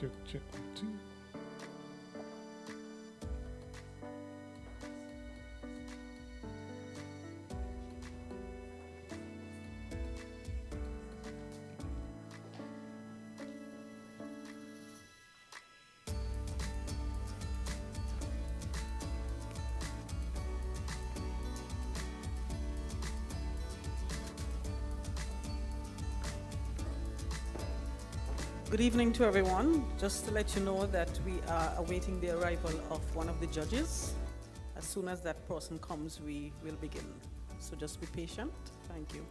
Check, check, 1, 2. Good evening to everyone. Just to let you know that we are awaiting the arrival of one of the judges. As soon as that person comes, we will begin. So just be patient. Thank you.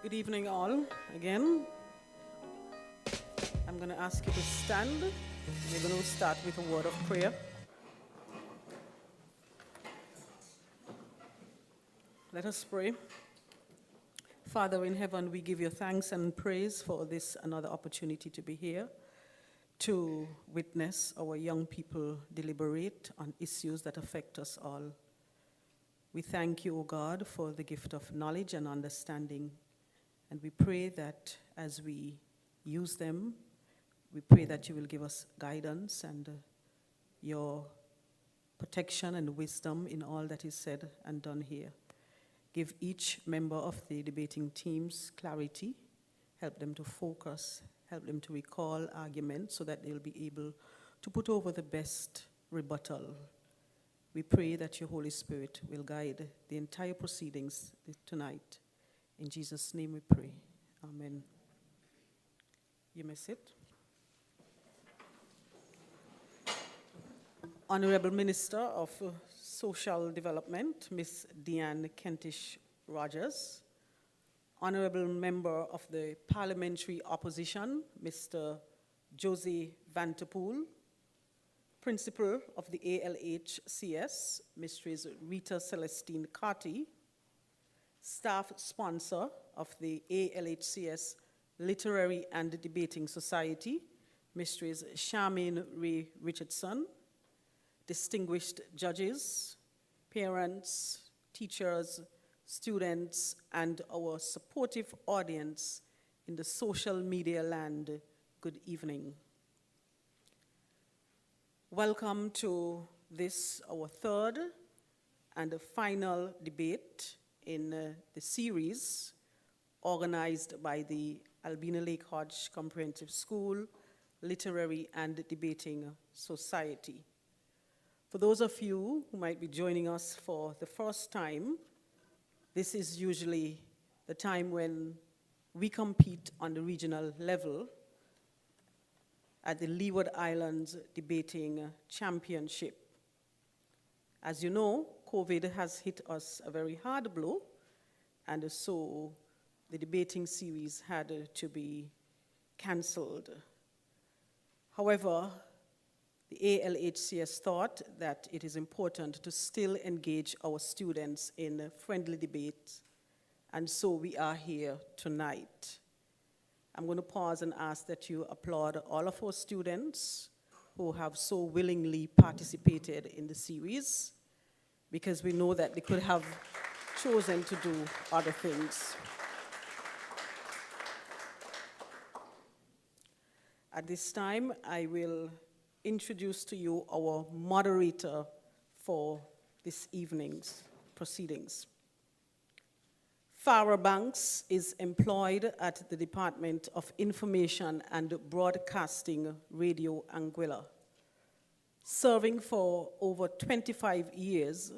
Good evening, all. Again, I'm going to ask you to stand. We're going to start with a word of prayer. Let us pray. Father in heaven, we give you thanks and praise for this another opportunity to be here. to witness our young people deliberate on issues that affect us all. We thank you, O God, for the gift of knowledge and understanding, and we pray that as we use them, we pray that you will give us guidance and your protection and wisdom in all that is said and done here. Give each member of the debating teams clarity, help them to focus, help them to recall arguments so that they'll be able to put over the best rebuttal. We pray that your Holy Spirit will guide the entire proceedings tonight. In Jesus' name we pray. Amen. You may sit. Honorable Minister of Social Development, Ms. Deanne Kentish-Rogers. Honorable Member of the Parliamentary Opposition, Mr. Josie Vanterpool. Principal of the ALHCS, Mrs. Rita Celestine Carty. Staff sponsor of the ALHCS Literary and Debating Society, Mrs. Charmaine Ray Richardson. Distinguished judges, parents, teachers, students, and our supportive audience in the social media land, good evening. Welcome to this, our third and final debate in the series organized by the Albina Lake Hodge Comprehensive School Literary and Debating Society. For those of you who might be joining us for the first time, this is usually the time when we compete on the regional level at the Leeward Islands Debating Championship. As you know, COVID has hit us a very hard blow, and so the debating series had to be canceled. However, the ALHCS thought that it is important to still engage our students in friendly debate, and so we are here tonight. I'm going to pause and ask that you applaud all of our students who have so willingly participated in the series, because we know that they could have chosen to do other things. At this time, I will introduce to you our moderator for this evening's proceedings. Farah Banks is employed at the Department of Information and Broadcasting, Radio Anguilla. Serving for over 25 years,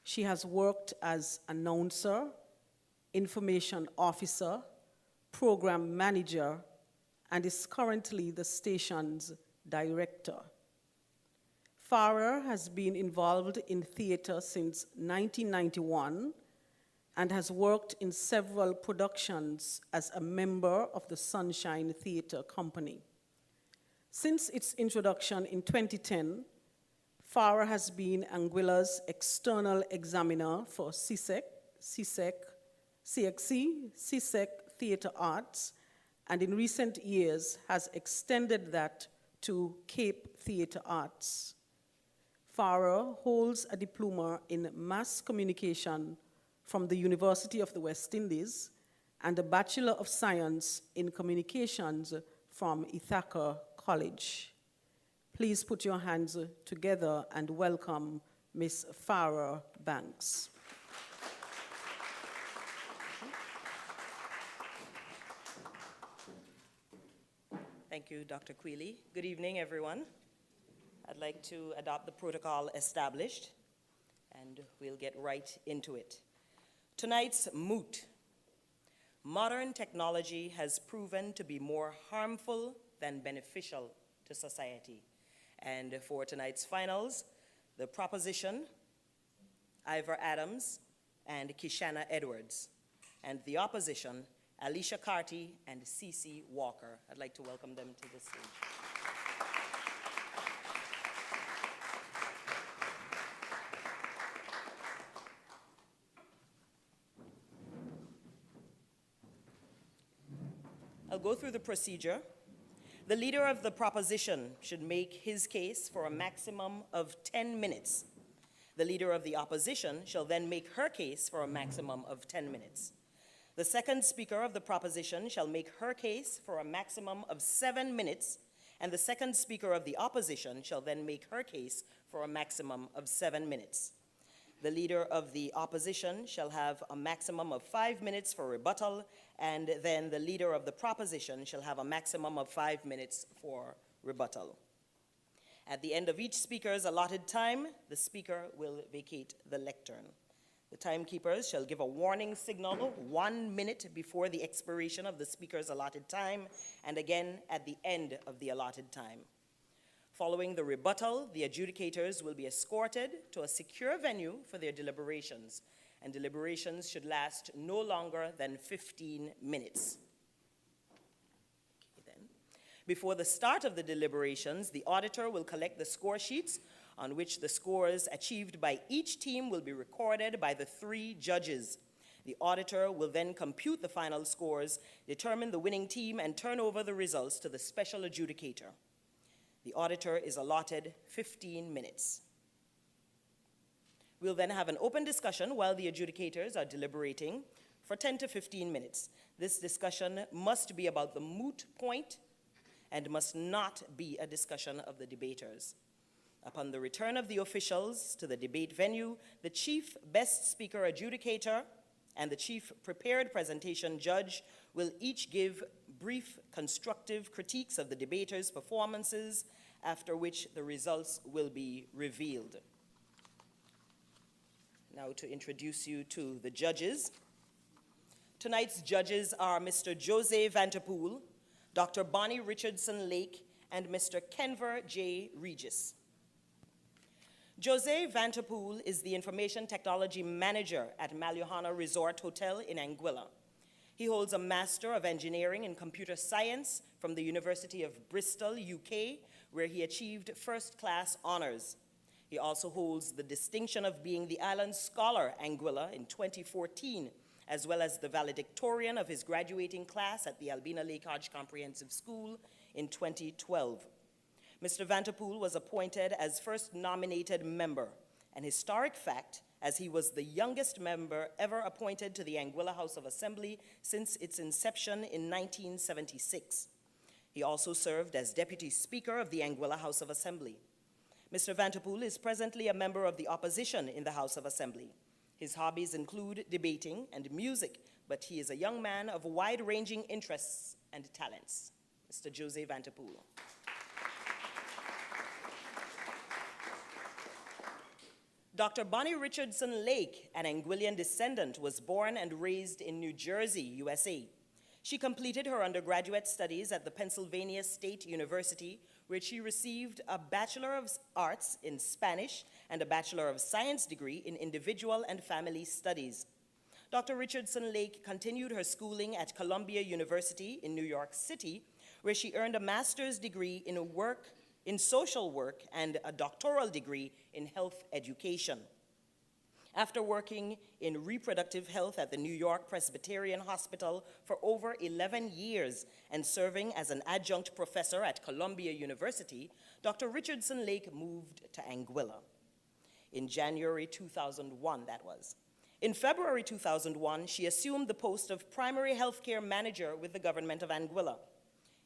she has worked as announcer, information officer, program manager, and is currently the station's director. Farah has been involved in theater since 1991 and has worked in several productions as a member of the Sunshine Theater Company. Since its introduction in 2010, Farah has been Anguilla's external examiner for CSEC, CSEC Theater Arts, and in recent years has extended that to Cape Theater Arts. Farah holds a diploma in mass communication from the University of the West Indies and a Bachelor of Science in Communications from Ithaca College. Please put your hands together and welcome Ms. Farah Banks. Thank you, Dr. Quealy. Good evening, everyone. I'd like to adopt the protocol established, and we'll get right into it. Tonight's Moot. Modern technology has proven to be more harmful than beneficial to society. And for tonight's finals, the proposition, Ivor Adams and Kishana Edwards, and the opposition, Alicia Carty and Cece Walker. I'd like to welcome them to the stage. I'll go through the procedure. The leader of the proposition should make his case for a maximum of 10 minutes. The leader of the opposition shall then make her case for a maximum of 10 minutes. The second speaker of the proposition shall make her case for a maximum of 7 minutes, and the second speaker of the opposition shall then make her case for a maximum of 7 minutes. The leader of the opposition shall have a maximum of 5 minutes for rebuttal, and then the leader of the proposition shall have a maximum of 5 minutes for rebuttal. At the end of each speaker's allotted time, the speaker will vacate the lectern. The timekeepers shall give a warning signal 1 minute before the expiration of the speaker's allotted time, and again at the end of the allotted time. Following the rebuttal, the adjudicators will be escorted to a secure venue for their deliberations, and deliberations should last no longer than 15 minutes. Before the start of the deliberations, the auditor will collect the score sheets on which the scores achieved by each team will be recorded by the 3 judges. The auditor will then compute the final scores, determine the winning team, and turn over the results to the special adjudicator. The auditor is allotted 15 minutes. We'll then have an open discussion while the adjudicators are deliberating for 10 to 15 minutes. This discussion must be about the moot point and must not be a discussion of the debaters. Upon the return of the officials to the debate venue, the chief best speaker adjudicator and the chief prepared presentation judge will each give brief constructive critiques of the debaters' performances, after which the results will be revealed. Now to introduce you to the judges. Tonight's judges are Mr. Jose Vanterpool, Dr. Bonnie Richardson Lake, and Mr. Kenver J. Regis. Jose Vanterpool is the Information Technology Manager at Maliohana Resort Hotel in Anguilla. He holds a Master of Engineering in Computer Science from the University of Bristol, UK, where he achieved first-class honors. He also holds the distinction of being the Island Scholar Anguilla in 2014, as well as the valedictorian of his graduating class at the Albina Lake Hodge Comprehensive School in 2012. Mr. Vanterpool was appointed as first nominated member, an historic fact, as he was the youngest member ever appointed to the Anguilla House of Assembly since its inception in 1976. He also served as Deputy Speaker of the Anguilla House of Assembly. Mr. Vanterpool is presently a member of the opposition in the House of Assembly. His hobbies include debating and music, but he is a young man of wide-ranging interests and talents. Mr. Jose Vanterpool. Dr. Bonnie Richardson Lake, an Anguillian descendant, was born and raised in New Jersey, USA. She completed her undergraduate studies at the Pennsylvania State University, where she received a Bachelor of Arts in Spanish and a Bachelor of Science degree in Individual and Family Studies. Dr. Richardson Lake continued her schooling at Columbia University in New York City, where she earned a master's degree in social work and a doctoral degree in health education. After working in reproductive health at the New York Presbyterian Hospital for over 11 years and serving as an adjunct professor at Columbia University, Dr. Richardson Lake moved to Anguilla. In January 2001, that was. In February 2001, she assumed the post of primary healthcare manager with the government of Anguilla.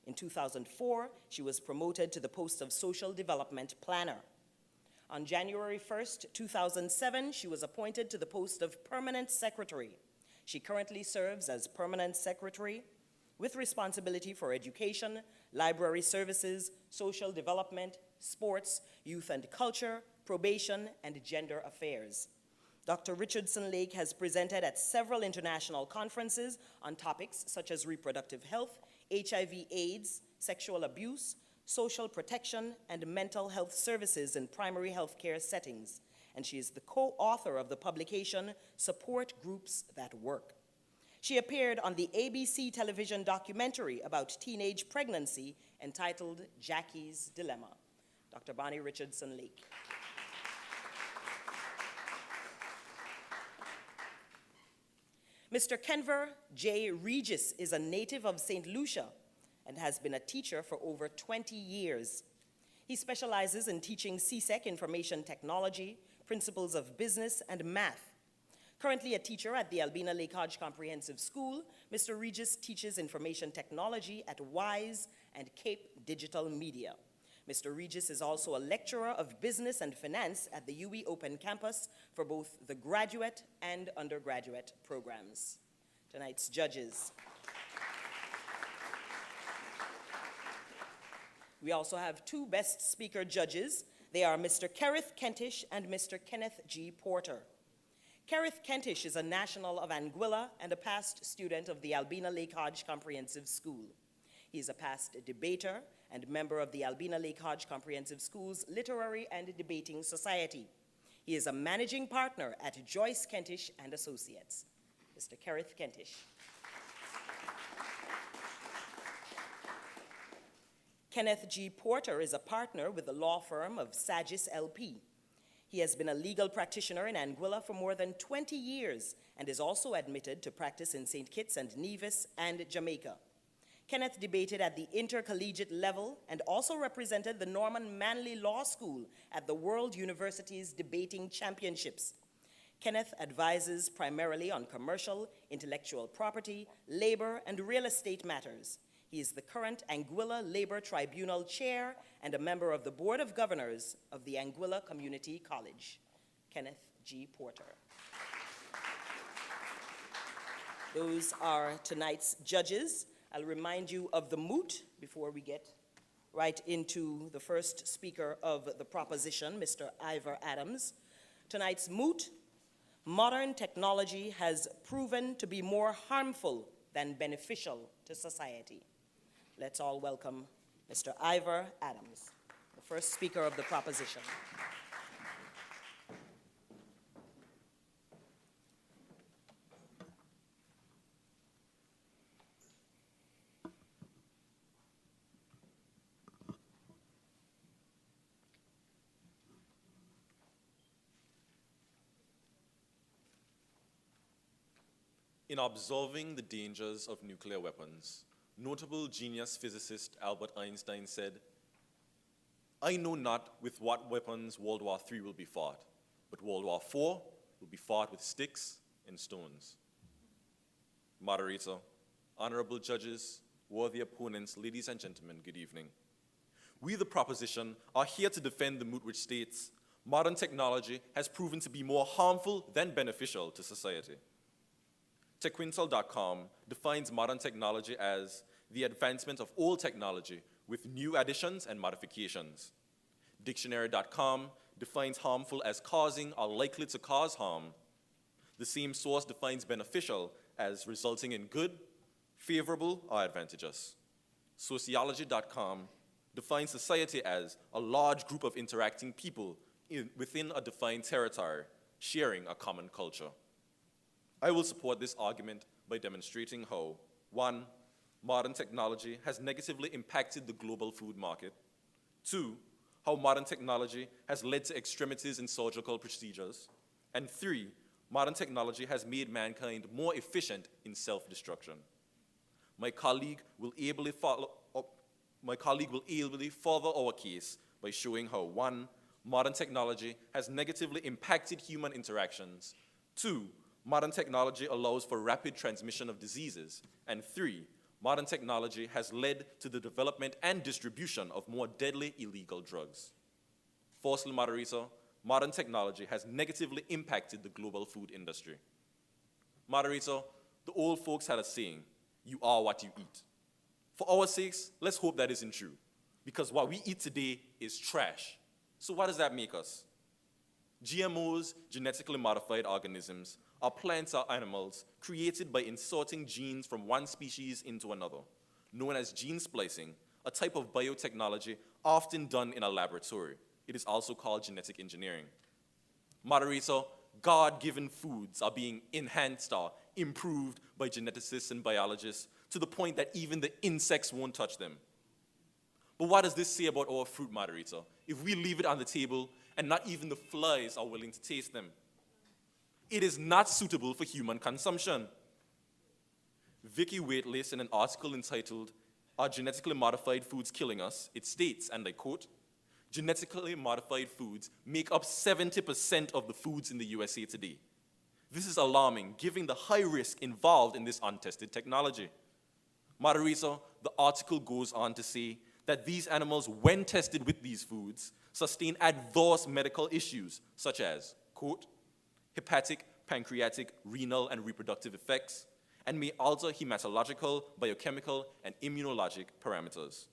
In 2004, she was promoted to the post of social development planner. On January 1st, 2007, she was appointed to the post of permanent secretary. She currently serves as permanent secretary with responsibility for education, library services, social development, sports, youth and culture, probation, and gender affairs. Dr. Richardson Lake has presented at several international conferences on topics such as reproductive health, HIV/AIDS, sexual abuse, social protection, and mental health services in primary health care settings, and she is the co-author of the publication Support Groups That Work. She appeared on the ABC television documentary about teenage pregnancy entitled Jackie's Dilemma. Dr. Bonnie Richardson Lake. Mr. Kenver J. Regis is a native of St. Lucia and has been a teacher for over 20 years. He specializes in teaching CSEC information technology, principles of business, and math. Currently a teacher at the Albina Lake Hodge Comprehensive School, Mr. Regis teaches information technology at WISE and Cape Digital Media. Mr. Regis is also a lecturer of business and finance at the UWI Open Campus for both the graduate and undergraduate programs. Tonight's judges. We also have two Best Speaker judges. They are Mr. Kerith Kentish and Mr. Kenneth G. Porter. Kerith Kentish is a national of Anguilla and a past student of the Albina Lake Hodge Comprehensive School. He is a past debater and member of the Albina Lake Hodge Comprehensive School's Literary and Debating Society. He is a managing partner at Joyce Kentish and Associates. Mr. Kerith Kentish. Kenneth G. Porter is a partner with the law firm of Sagis LP. He has been a legal practitioner in Anguilla for more than 20 years and is also admitted to practice in St. Kitts and Nevis and Jamaica. Kenneth debated at the intercollegiate level and also represented the Norman Manley Law School at the World University's Debating Championships. Kenneth advises primarily on commercial, intellectual property, labor, and real estate matters. He is the current Anguilla Labor Tribunal Chair and a member of the Board of Governors of the Anguilla Community College. Kenneth G. Porter. Those are tonight's judges. I'll remind you of the moot before we get right into the first speaker of the proposition, Mr. Ivor Adams. Tonight's moot: modern technology has proven to be more harmful than beneficial to society. Let's all welcome Mr. Ivor Adams, the first speaker of the proposition. In observing the dangers of nuclear weapons, notable genius physicist Albert Einstein said, "I know not with what weapons World War III will be fought, but World War IV will be fought with sticks and stones." Moderator, honorable judges, worthy opponents, ladies and gentlemen, good evening. We, the proposition, are here to defend the moot which states, modern technology has proven to be more harmful than beneficial to society. TechQuintal.com defines modern technology as the advancement of old technology with new additions and modifications. Dictionary.com defines harmful as causing or likely to cause harm. The same source defines beneficial as resulting in good, favorable, or advantageous. Sociology.com defines society as a large group of interacting people within a defined territory, sharing a common culture. I will support this argument by demonstrating how, 1, modern technology has negatively impacted the global food market. 2, how modern technology has led to extremities in surgical procedures. And 3, modern technology has made mankind more efficient in self-destruction. My colleague will ably further our case by showing how, 1, modern technology has negatively impacted human interactions. 2, modern technology allows for rapid transmission of diseases. And 3, modern technology has led to the development and distribution of more deadly illegal drugs. Firstly, moderator, modern technology has negatively impacted the global food industry. Moderator, the old folks had a saying, "You are what you eat." For our sakes, let's hope that isn't true, because what we eat today is trash. So what does that make us? GMOs, genetically modified organisms, are plants or animals created by inserting genes from one species into another, known as gene splicing, a type of biotechnology often done in a laboratory. It is also called genetic engineering. Moderator, God-given foods are being enhanced or improved by geneticists and biologists to the point that even the insects won't touch them. But what does this say about our fruit, moderator, if we leave it on the table and not even the flies are willing to taste them? It is not suitable for human consumption. Vicky Waitless, in an article entitled Are genetically modified foods killing us? It states, and I quote, genetically modified foods make up 70% of the foods in the USA today. This is alarming, given the high risk involved in this untested technology. Moderator, the article goes on to say that these animals, when tested with these foods, sustain adverse medical issues such as, quote, hepatic, pancreatic, renal, and reproductive effects, and may alter hematological, biochemical, and immunologic parameters.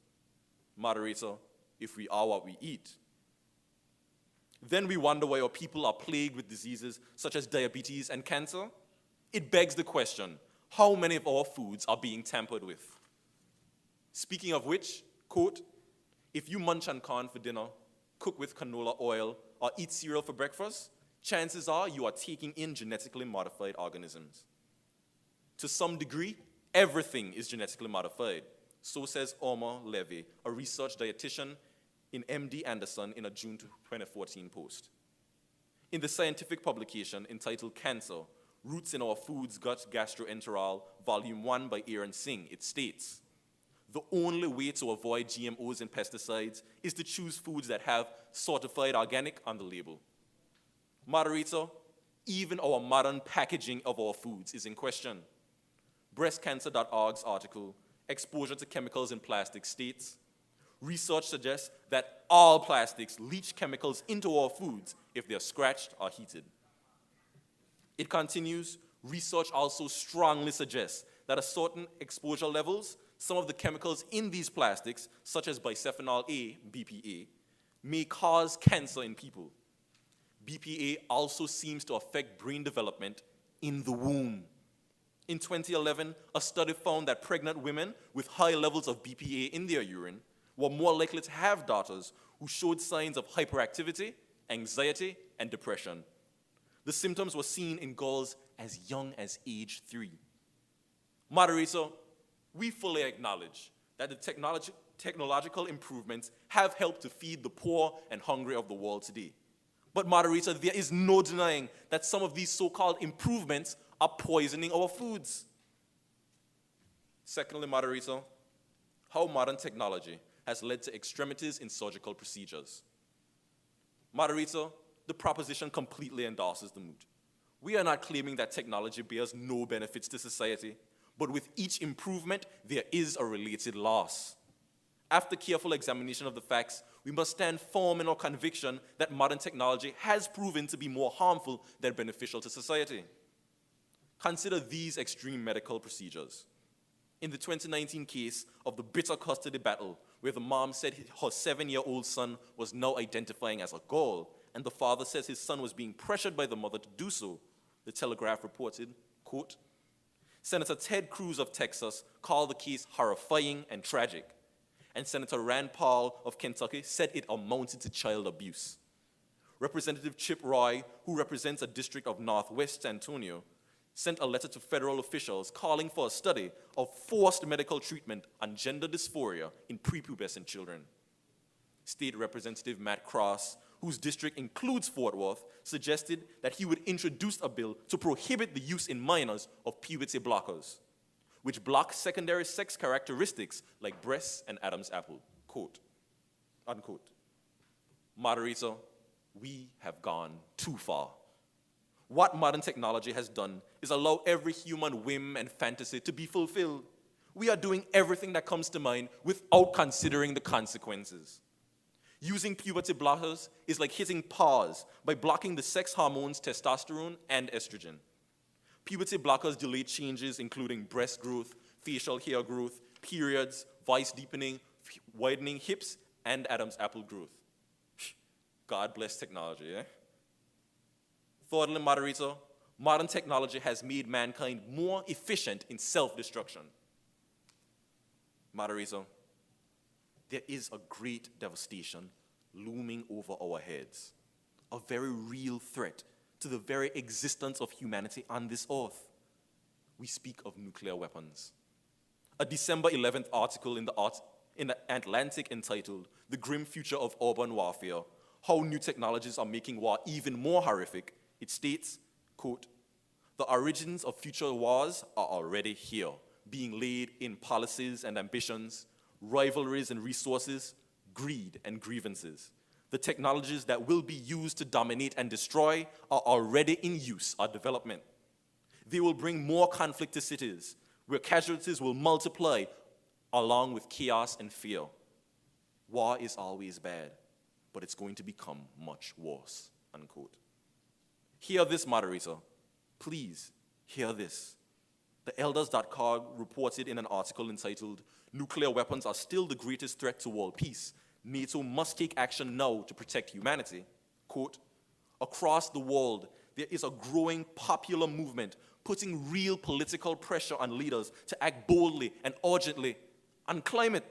Moderator, if we are what we eat. Then we wonder why our people are plagued with diseases such as diabetes and cancer. It begs the question, how many of our foods are being tampered with? Speaking of which, quote, if you munch on corn for dinner, cook with canola oil, or eat cereal for breakfast, chances are you are taking in genetically modified organisms. To some degree, everything is genetically modified. So says Omar Levy, a research dietitian in MD Anderson in a June 2014 post. In the scientific publication entitled Cancer, Roots in Our Foods, Gut Gastroenteral, Volume 1 by Aaron Singh, it states, the only way to avoid GMOs and pesticides is to choose foods that have certified organic on the label. Moderator, even our modern packaging of our foods is in question. Breastcancer.org's article, Exposure to Chemicals in Plastic, states, research suggests that all plastics leach chemicals into our foods if they are scratched or heated. It continues, research also strongly suggests that at certain exposure levels, some of the chemicals in these plastics, such as bisphenol A, BPA, may cause cancer in people. BPA also seems to affect brain development in the womb. In 2011, a study found that pregnant women with high levels of BPA in their urine were more likely to have daughters who showed signs of hyperactivity, anxiety, and depression. The symptoms were seen in girls as young as age 3. Moderator, we fully acknowledge that the technological improvements have helped to feed the poor and hungry of the world today. But moderator, there is no denying that some of these so-called improvements are poisoning our foods. Secondly, moderator, how modern technology has led to extremities in surgical procedures. Moderator, the proposition completely endorses the Moot. We are not claiming that technology bears no benefits to society, but with each improvement, there is a related loss. After careful examination of the facts, we must stand firm in our conviction that modern technology has proven to be more harmful than beneficial to society. Consider these extreme medical procedures. In the 2019 case of the bitter custody battle, where the mom said her 7-year-old son was now identifying as a girl, and the father says his son was being pressured by the mother to do so, the Telegraph reported, quote, Senator Ted Cruz of Texas called the case horrifying and tragic, and Senator Rand Paul of Kentucky said it amounted to child abuse. Representative Chip Roy, who represents a district of Northwest San Antonio, sent a letter to federal officials calling for a study of forced medical treatment on gender dysphoria in prepubescent children. State Representative Matt Cross, whose district includes Fort Worth, suggested that he would introduce a bill to prohibit the use in minors of puberty blockers, which block secondary sex characteristics like breasts and Adam's apple, quote, unquote. Moderator, we have gone too far. What modern technology has done is allow every human whim and fantasy to be fulfilled. We are doing everything that comes to mind without considering the consequences. Using puberty blockers is like hitting pause by blocking the sex hormones testosterone and estrogen. Puberty blockers delay changes including breast growth, facial hair growth, periods, voice deepening, widening hips, and Adam's apple growth. God bless technology, eh? Thirdly, moderator, modern technology has made mankind more efficient in self-destruction. Moderator, there is a great devastation looming over our heads, a very real threat to the very existence of humanity on this earth. We speak of nuclear weapons. A December 11th article in the Atlantic entitled "The Grim Future of Urban Warfare: How New Technologies Are Making War Even More Horrific," it states, quote, "The origins of future wars are already here, being laid in policies and ambitions, rivalries and resources, greed and grievances. The technologies that will be used to dominate and destroy are already in use or development. They will bring more conflict to cities, where casualties will multiply along with chaos and fear. War is always bad, but it's going to become much worse, unquote. Hear this, moderator. Please, hear this. The elders.org reported in an article entitled, "Nuclear Weapons Are Still the Greatest Threat to World Peace. NATO must take action now to protect humanity." Quote, "Across the world, there is a growing popular movement putting real political pressure on leaders to act boldly and urgently on climate.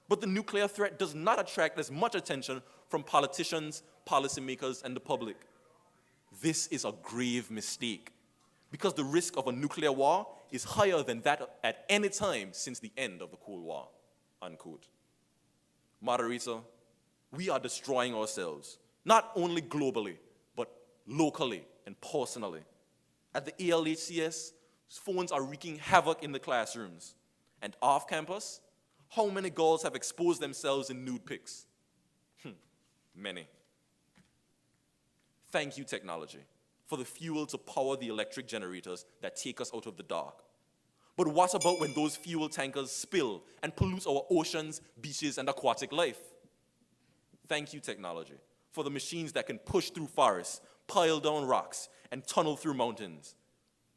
But the nuclear threat does not attract as much attention from politicians, policymakers, and the public. This is a grave mistake, because the risk of a nuclear war is higher than that at any time since the end of the Cold War," unquote. Moderator, we are destroying ourselves, not only globally, but locally and personally. At the ALHCS, phones are wreaking havoc in the classrooms. And off campus, how many girls have exposed themselves in nude pics? Many. Thank you, technology, for the fuel to power the electric generators that take us out of the dark. But what about when those fuel tankers spill and pollute our oceans, beaches, and aquatic life? Thank you, technology, for the machines that can push through forests, pile down rocks, and tunnel through mountains.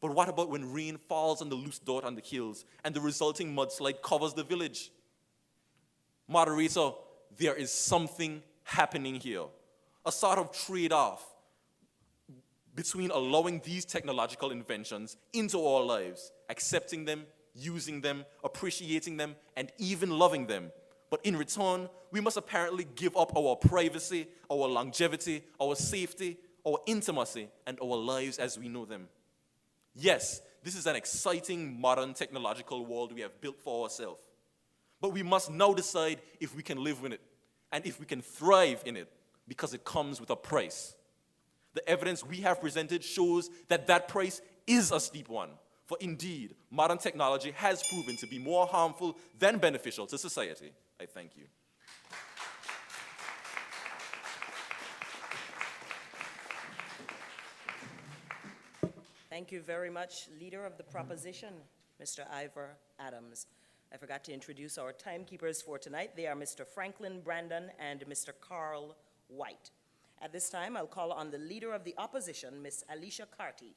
But what about when rain falls on the loose dirt on the hills and the resulting mudslide covers the village? Moderator, there is something happening here, a sort of trade-off between allowing these technological inventions into our lives, accepting them, using them, appreciating them, and even loving them. But in return, we must apparently give up our privacy, our longevity, our safety, our intimacy, and our lives as we know them. Yes, this is an exciting, modern, technological world we have built for ourselves. But we must now decide if we can live in it, and if we can thrive in it, because it comes with a price. The evidence we have presented shows that that price is a steep one. For indeed, modern technology has proven to be more harmful than beneficial to society. I thank you. Thank you very much, Leader of the Proposition, Mr. Ivor Adams. I forgot to introduce our timekeepers for tonight. They are Mr. Franklin Brandon and Mr. Carl White. At this time, I'll call on the Leader of the Opposition, Ms. Alicia Carty.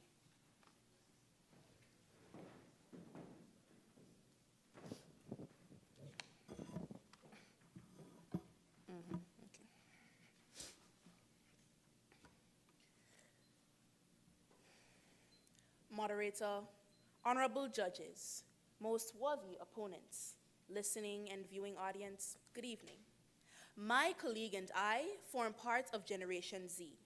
Moderator, honorable judges, most worthy opponents, listening and viewing audience, good evening. My colleague and I form part of Generation Z.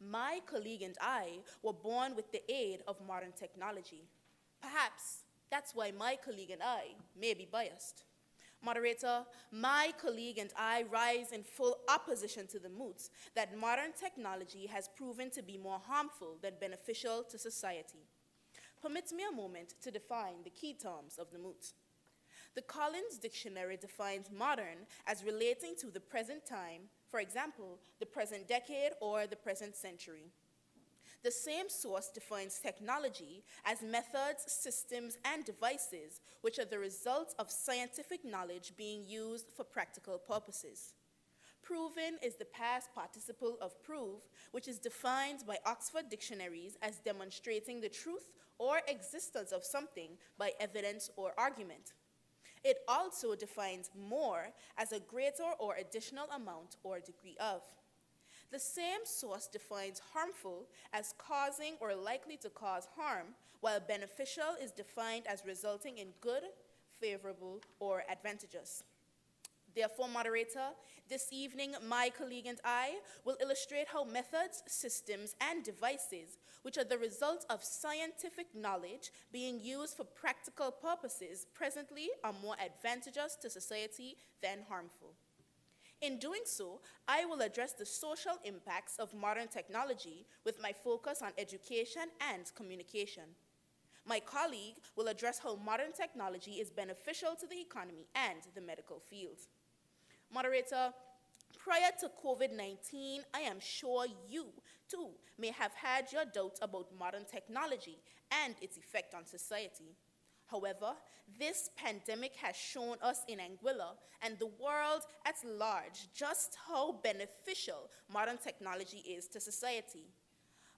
My colleague and I were born with the aid of modern technology. Perhaps that's why my colleague and I may be biased. Moderator, my colleague and I rise in full opposition to the Moots that modern technology has proven to be more harmful than beneficial to society. Permit me a moment to define the key terms of the Moot. The Collins Dictionary defines modern as relating to the present time, for example, the present decade or the present century. The same source defines technology as methods, systems, and devices which are the result of scientific knowledge being used for practical purposes. Proven is the past participle of prove, which is defined by Oxford dictionaries as demonstrating the truth or existence of something by evidence or argument. It also defines more as a greater or additional amount or degree of. The same source defines harmful as causing or likely to cause harm, while beneficial is defined as resulting in good, favorable, or advantageous. Therefore, moderator, this evening, my colleague and I will illustrate how methods, systems, and devices, which are the result of scientific knowledge being used for practical purposes, presently are more advantageous to society than harmful. In doing so, I will address the social impacts of modern technology with my focus on education and communication. My colleague will address how modern technology is beneficial to the economy and the medical field. Moderator, prior to COVID-19, I am sure you, too, may have had your doubts about modern technology and its effect on society. However, this pandemic has shown us in Anguilla and the world at large just how beneficial modern technology is to society.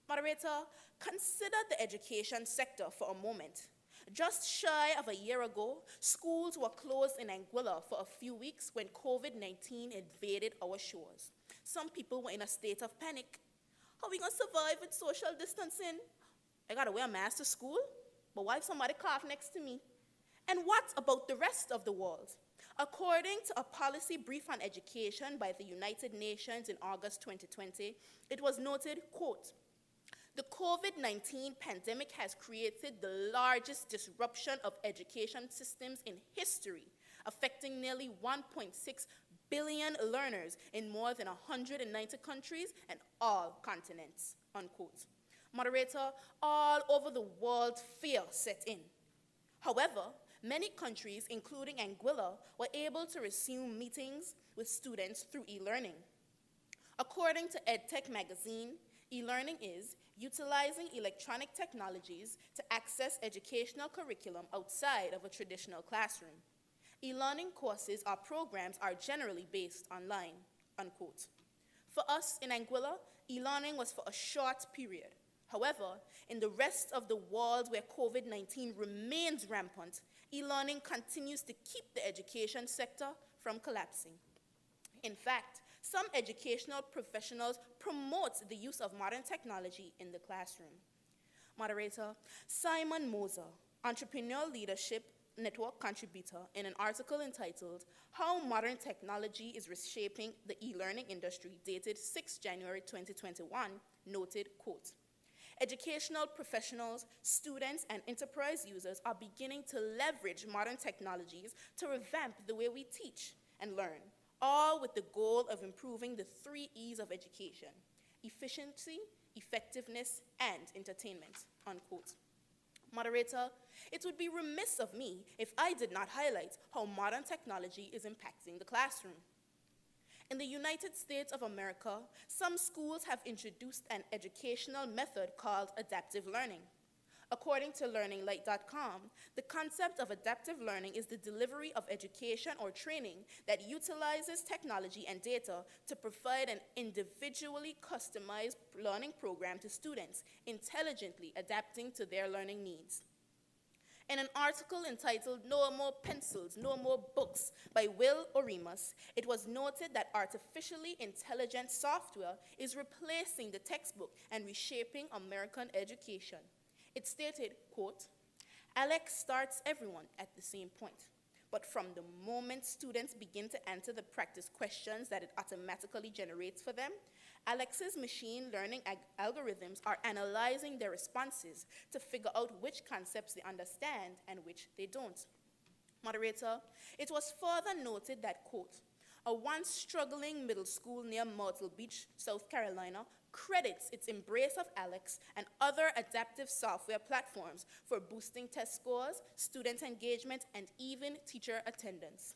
Moderator, consider the education sector for a moment. Just shy of a year ago, schools were closed in Anguilla for a few weeks when COVID-19 invaded our shores. Some people were in a state of panic. How are we going to survive with social distancing? I got to wear a mask to school? But what if somebody cough next to me? And what about the rest of the world? According to a policy brief on education by the United Nations in August 2020, it was noted, quote, "The COVID-19 pandemic has created the largest disruption of education systems in history, affecting nearly 1.6 billion learners in more than 190 countries and all continents," unquote. Moderator, all over the world, fear set in. However, many countries, including Anguilla, were able to resume meetings with students through e-learning. According to EdTech magazine, e-learning is utilizing electronic technologies to access educational curriculum outside of a traditional classroom. E-learning courses or programs are generally based online, unquote. For us in Anguilla, e-learning was for a short period. However, in the rest of the world where COVID-19 remains rampant, e-learning continues to keep the education sector from collapsing. In fact, some educational professionals promote the use of modern technology in the classroom. Moderator, Simon Moser, Entrepreneur Leadership Network contributor, in an article entitled "How Modern Technology is Reshaping the E-Learning Industry," dated 6 January 2021, noted, quote, "Educational professionals, students, and enterprise users are beginning to leverage modern technologies to revamp the way we teach and learn, all with the goal of improving the 3 E's of education: efficiency, effectiveness, and entertainment," unquote. Moderator, it would be remiss of me if I did not highlight how modern technology is impacting the classroom. In the United States of America, some schools have introduced an educational method called adaptive learning. According to learninglight.com, the concept of adaptive learning is the delivery of education or training that utilizes technology and data to provide an individually customized learning program to students, intelligently adapting to their learning needs. In an article entitled "No More Pencils, No More Books" by Will Oremus, it was noted that artificially intelligent software is replacing the textbook and reshaping American education. It stated, quote, "Alex starts everyone at the same point, but from the moment students begin to answer the practice questions that it automatically generates for them, Alex's machine learning algorithms are analyzing their responses to figure out which concepts they understand and which they don't." Moderator, it was further noted that, quote, "A once struggling middle school near Myrtle Beach, South Carolina, credits its embrace of Alex and other adaptive software platforms for boosting test scores, student engagement, and even teacher attendance."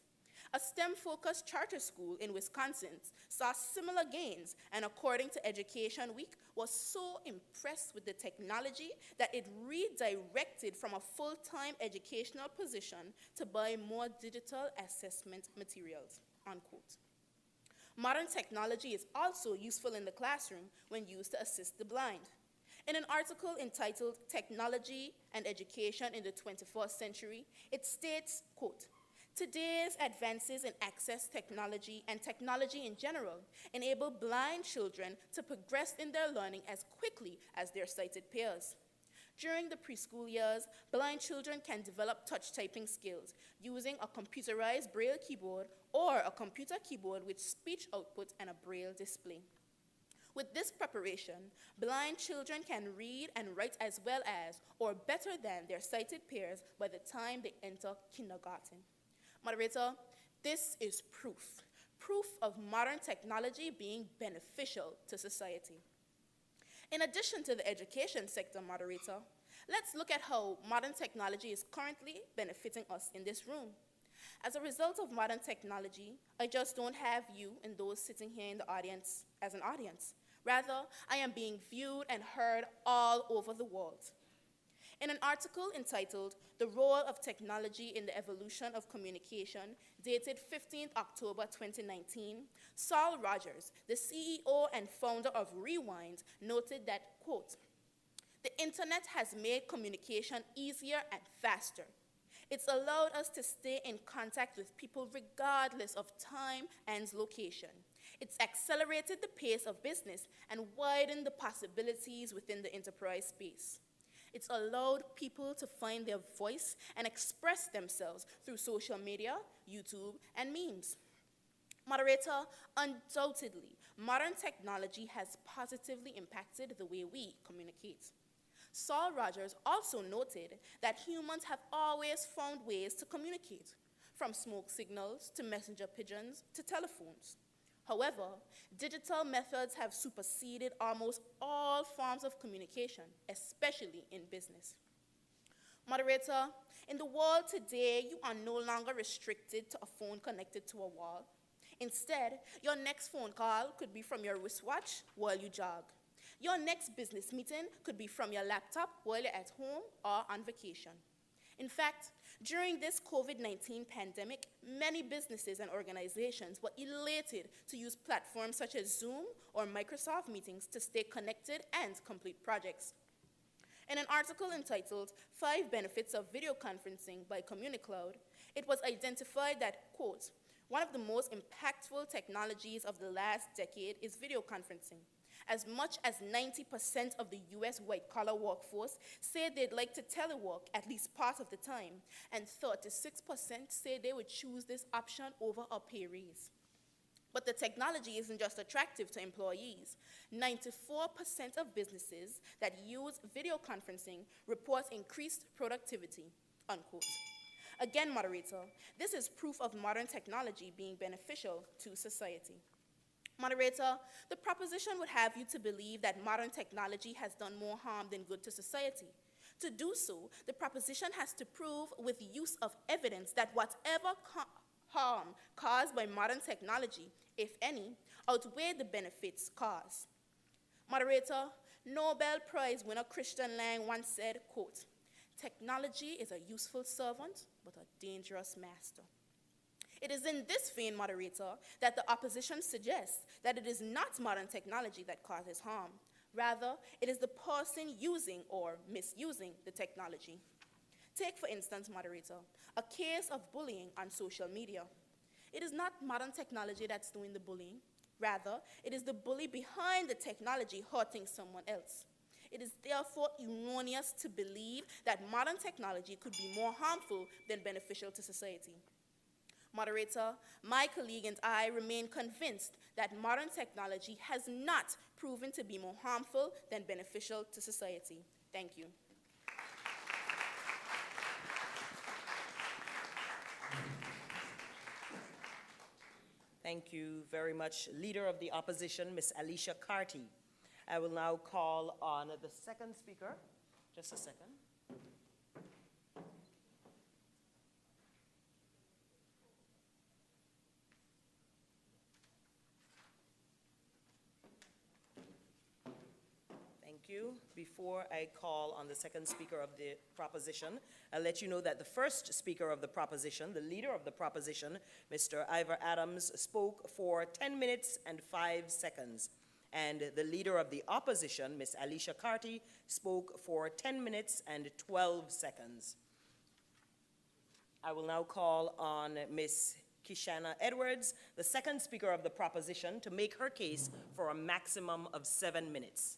A STEM-focused charter school in Wisconsin saw similar gains, and according to Education Week, was so impressed with the technology that it redirected from a full-time educational position to buy more digital assessment materials, unquote. Modern technology is also useful in the classroom when used to assist the blind. In an article entitled "Technology and Education in the 21st Century, it states, quote, "Today's advances in access technology and technology in general enable blind children to progress in their learning as quickly as their sighted peers. During the preschool years, blind children can develop touch typing skills using a computerized Braille keyboard or a computer keyboard with speech output and a Braille display. With this preparation, blind children can read and write as well as, or better than, their sighted peers by the time they enter kindergarten." Moderator, this is proof of modern technology being beneficial to society. In addition to the education sector, moderator, Let's look at how modern technology is currently benefiting us in this room. As a result of modern technology, I just don't have you and those sitting here in the audience as an audience. Rather, I am being viewed and heard all over the world. In an article entitled "The Role of Technology in the Evolution of Communication," dated 15th October 2019, Saul Rogers, the CEO and founder of Rewind, noted that, quote, "The internet has made communication easier and faster. It's allowed us to stay in contact with people regardless of time and location. It's accelerated the pace of business and widened the possibilities within the enterprise space. It's allowed people to find their voice and express themselves through social media, YouTube, and memes." Moderator, undoubtedly, modern technology has positively impacted the way we communicate. Saul Rogers also noted that humans have always found ways to communicate, from smoke signals to messenger pigeons to telephones. However, digital methods have superseded almost all forms of communication, especially in business. Moderator, in the world today, you are no longer restricted to a phone connected to a wall. Instead, your next phone call could be from your wristwatch while you jog. Your next business meeting could be from your laptop while you're at home or on vacation. In fact, during this COVID-19 pandemic, many businesses and organizations were elated to use platforms such as Zoom or Microsoft Meetings to stay connected and complete projects. In an article entitled "5 Benefits of Video Conferencing" by CommuniCloud, it was identified that, quote, "One of the most impactful technologies of the last decade is video conferencing. As much as 90% of the US white-collar workforce say they'd like to telework at least part of the time, and 36% say they would choose this option over a pay raise. But the technology isn't just attractive to employees. 94% of businesses that use video conferencing report increased productivity," unquote. Again, moderator, this is proof of modern technology being beneficial to society. Moderator, the proposition would have you to believe that modern technology has done more harm than good to society. To do so, the proposition has to prove with use of evidence that whatever harm caused by modern technology, if any, outweigh the benefits caused. Moderator, Nobel Prize winner Christian Lang once said, quote, "Technology is a useful servant, but a dangerous master." It is in this vein, moderator, that the opposition suggests that it is not modern technology that causes harm. Rather, it is the person using or misusing the technology. Take, for instance, moderator, a case of bullying on social media. It is not modern technology that's doing the bullying. Rather, it is the bully behind the technology hurting someone else. It is therefore erroneous to believe that modern technology could be more harmful than beneficial to society. Moderator, my colleague and I remain convinced that modern technology has not proven to be more harmful than beneficial to society. Thank you. Thank you very much, Leader of the Opposition, Ms. Alicia Carty. I will now call on the second speaker. Just a second. Thank you. Before I call on the second speaker of the proposition, I'll let you know that the first speaker of the proposition, the leader of the proposition, Mr. Ivor Adams, spoke for 10 minutes and 5 seconds. And the leader of the opposition, Ms. Alicia Carty, spoke for 10 minutes and 12 seconds. I will now call on Ms. Kishana Edwards, the second speaker of the proposition, to make her case for a maximum of 7 minutes.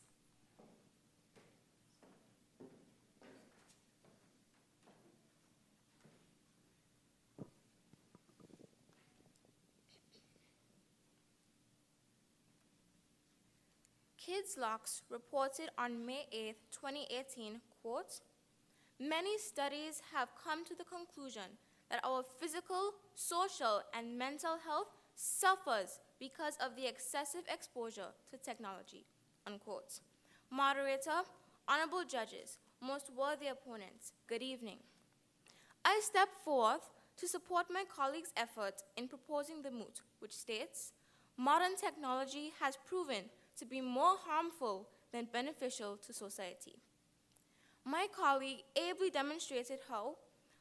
Kids Locks reported on May 8, 2018, quote, "Many studies have come to the conclusion that our physical, social, and mental health suffers because of the excessive exposure to technology," unquote. Moderator, honorable judges, most worthy opponents, good evening. I step forth to support my colleagues' effort in proposing the Moot, which states, modern technology has proven to be more harmful than beneficial to society. My colleague ably demonstrated how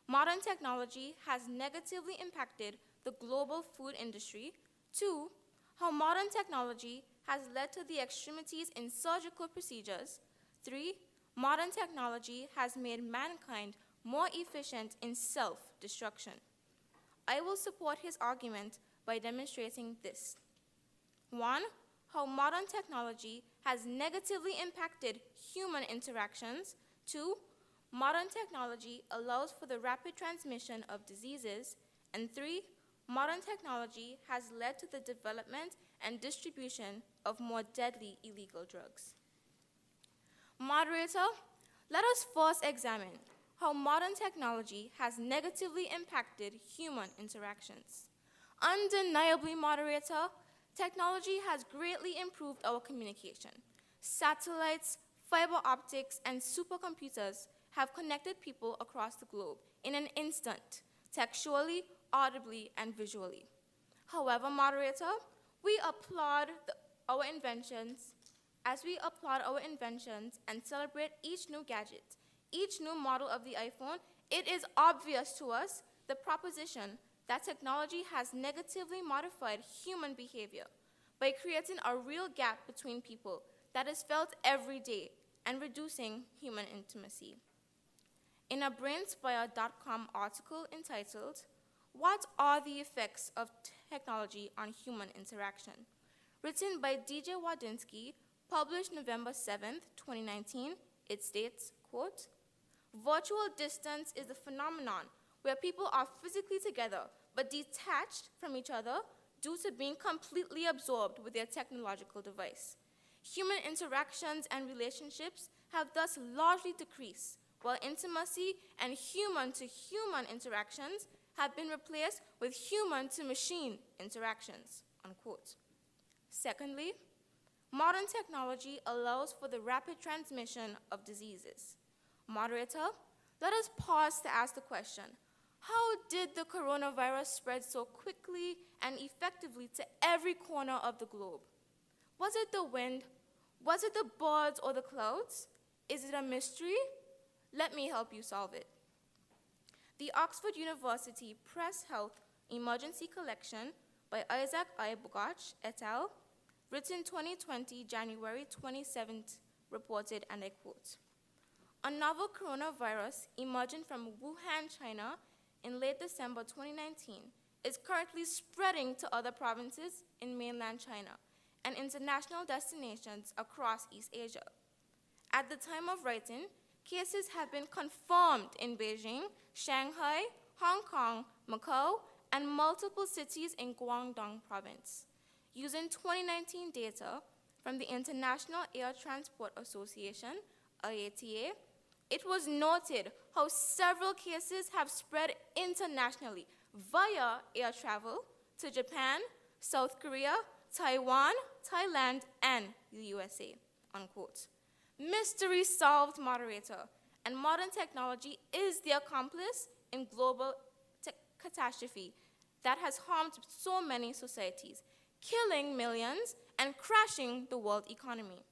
modern technology has negatively impacted the global food industry. 2, how modern technology has led to the extremities in surgical procedures. 3, modern technology has made mankind more efficient in self-destruction. I will support his argument by demonstrating this. 1, how modern technology has negatively impacted human interactions. 2, modern technology allows for the rapid transmission of diseases. And 3, modern technology has led to the development and distribution of more deadly illegal drugs. Moderator, let us first examine how modern technology has negatively impacted human interactions. Undeniably, moderator, technology has greatly improved our communication. Satellites, fiber optics, and supercomputers have connected people across the globe in an instant, textually, audibly, and visually. However, moderator, we applaud our inventions. As we applaud our inventions and celebrate each new gadget, each new model of the iPhone, it is obvious to us the proposition that technology has negatively modified human behavior by creating a real gap between people that is felt every day and reducing human intimacy. In a BrainSpire.com article entitled, "What are the effects of technology on human interaction?" written by DJ Wadinsky, published November 7th, 2019, it states, quote, "Virtual distance is a phenomenon where people are physically together but detached from each other due to being completely absorbed with their technological device. Human interactions and relationships have thus largely decreased, while intimacy and human-to-human interactions have been replaced with human-to-machine interactions," unquote. Secondly, modern technology allows for the rapid transmission of diseases. Moderator, let us pause to ask the question, how did the coronavirus spread so quickly and effectively to every corner of the globe? Was it the wind? Was it the birds or the clouds? Is it a mystery? Let me help you solve it. The Oxford University Press Health Emergency Collection by Isaac I. Bogach et al., written 2020, January 27th, reported, and I quote, "A novel coronavirus emerging from Wuhan, China in late December 2019 is currently spreading to other provinces in mainland China and international destinations across East Asia. At the time of writing, cases have been confirmed in Beijing, Shanghai, Hong Kong, Macau, and multiple cities in Guangdong province. Using 2019 data from the International Air Transport Association, IATA, it was noted how several cases have spread internationally via air travel to Japan, South Korea, Taiwan, Thailand, and the USA," unquote. Mystery solved, moderator, and modern technology is the accomplice in global catastrophe that has harmed so many societies, killing millions and crashing the world economy.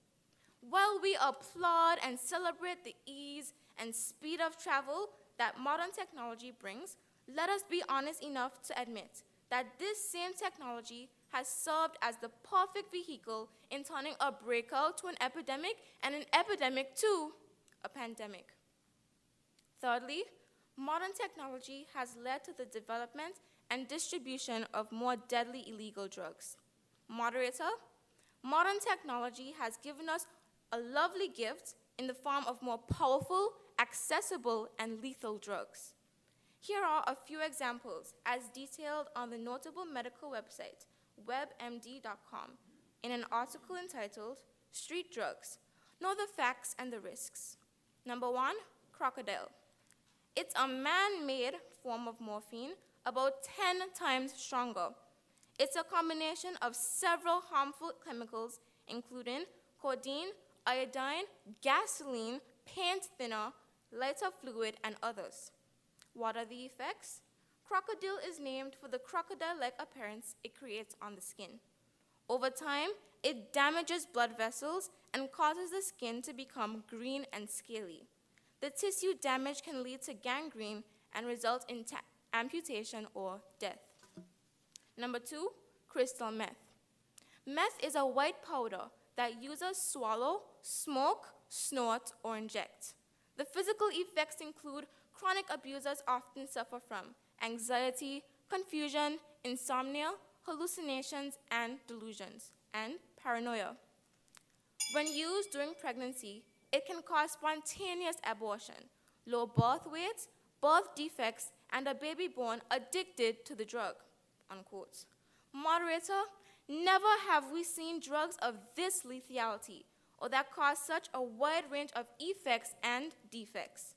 While we applaud and celebrate the ease and speed of travel that modern technology brings, let us be honest enough to admit that this same technology has served as the perfect vehicle in turning a breakout to an epidemic and an epidemic to a pandemic. Thirdly, modern technology has led to the development and distribution of more deadly illegal drugs. Moderator, modern technology has given us a lovely gift in the form of more powerful, accessible, and lethal drugs. Here are a few examples as detailed on the notable medical website, webmd.com, in an article entitled, "Street Drugs, Know the Facts and the Risks." Number 1, crocodile. It's a man-made form of morphine, about 10 times stronger. It's a combination of several harmful chemicals, including codeine, iodine, gasoline, paint thinner, lighter fluid, and others. What are the effects? Crocodile is named for the crocodile-like appearance it creates on the skin. Over time, it damages blood vessels and causes the skin to become green and scaly. The tissue damage can lead to gangrene and result in amputation or death. Number 2, crystal meth. Meth is a white powder that users swallow, smoke, snort, or inject. The physical effects include chronic abusers often suffer from anxiety, confusion, insomnia, hallucinations and delusions, and paranoia. When used during pregnancy, it can cause spontaneous abortion, low birth weight, birth defects, and a baby born addicted to the drug, unquote. Moderator, never have we seen drugs of this lethality or that cause such a wide range of effects and defects.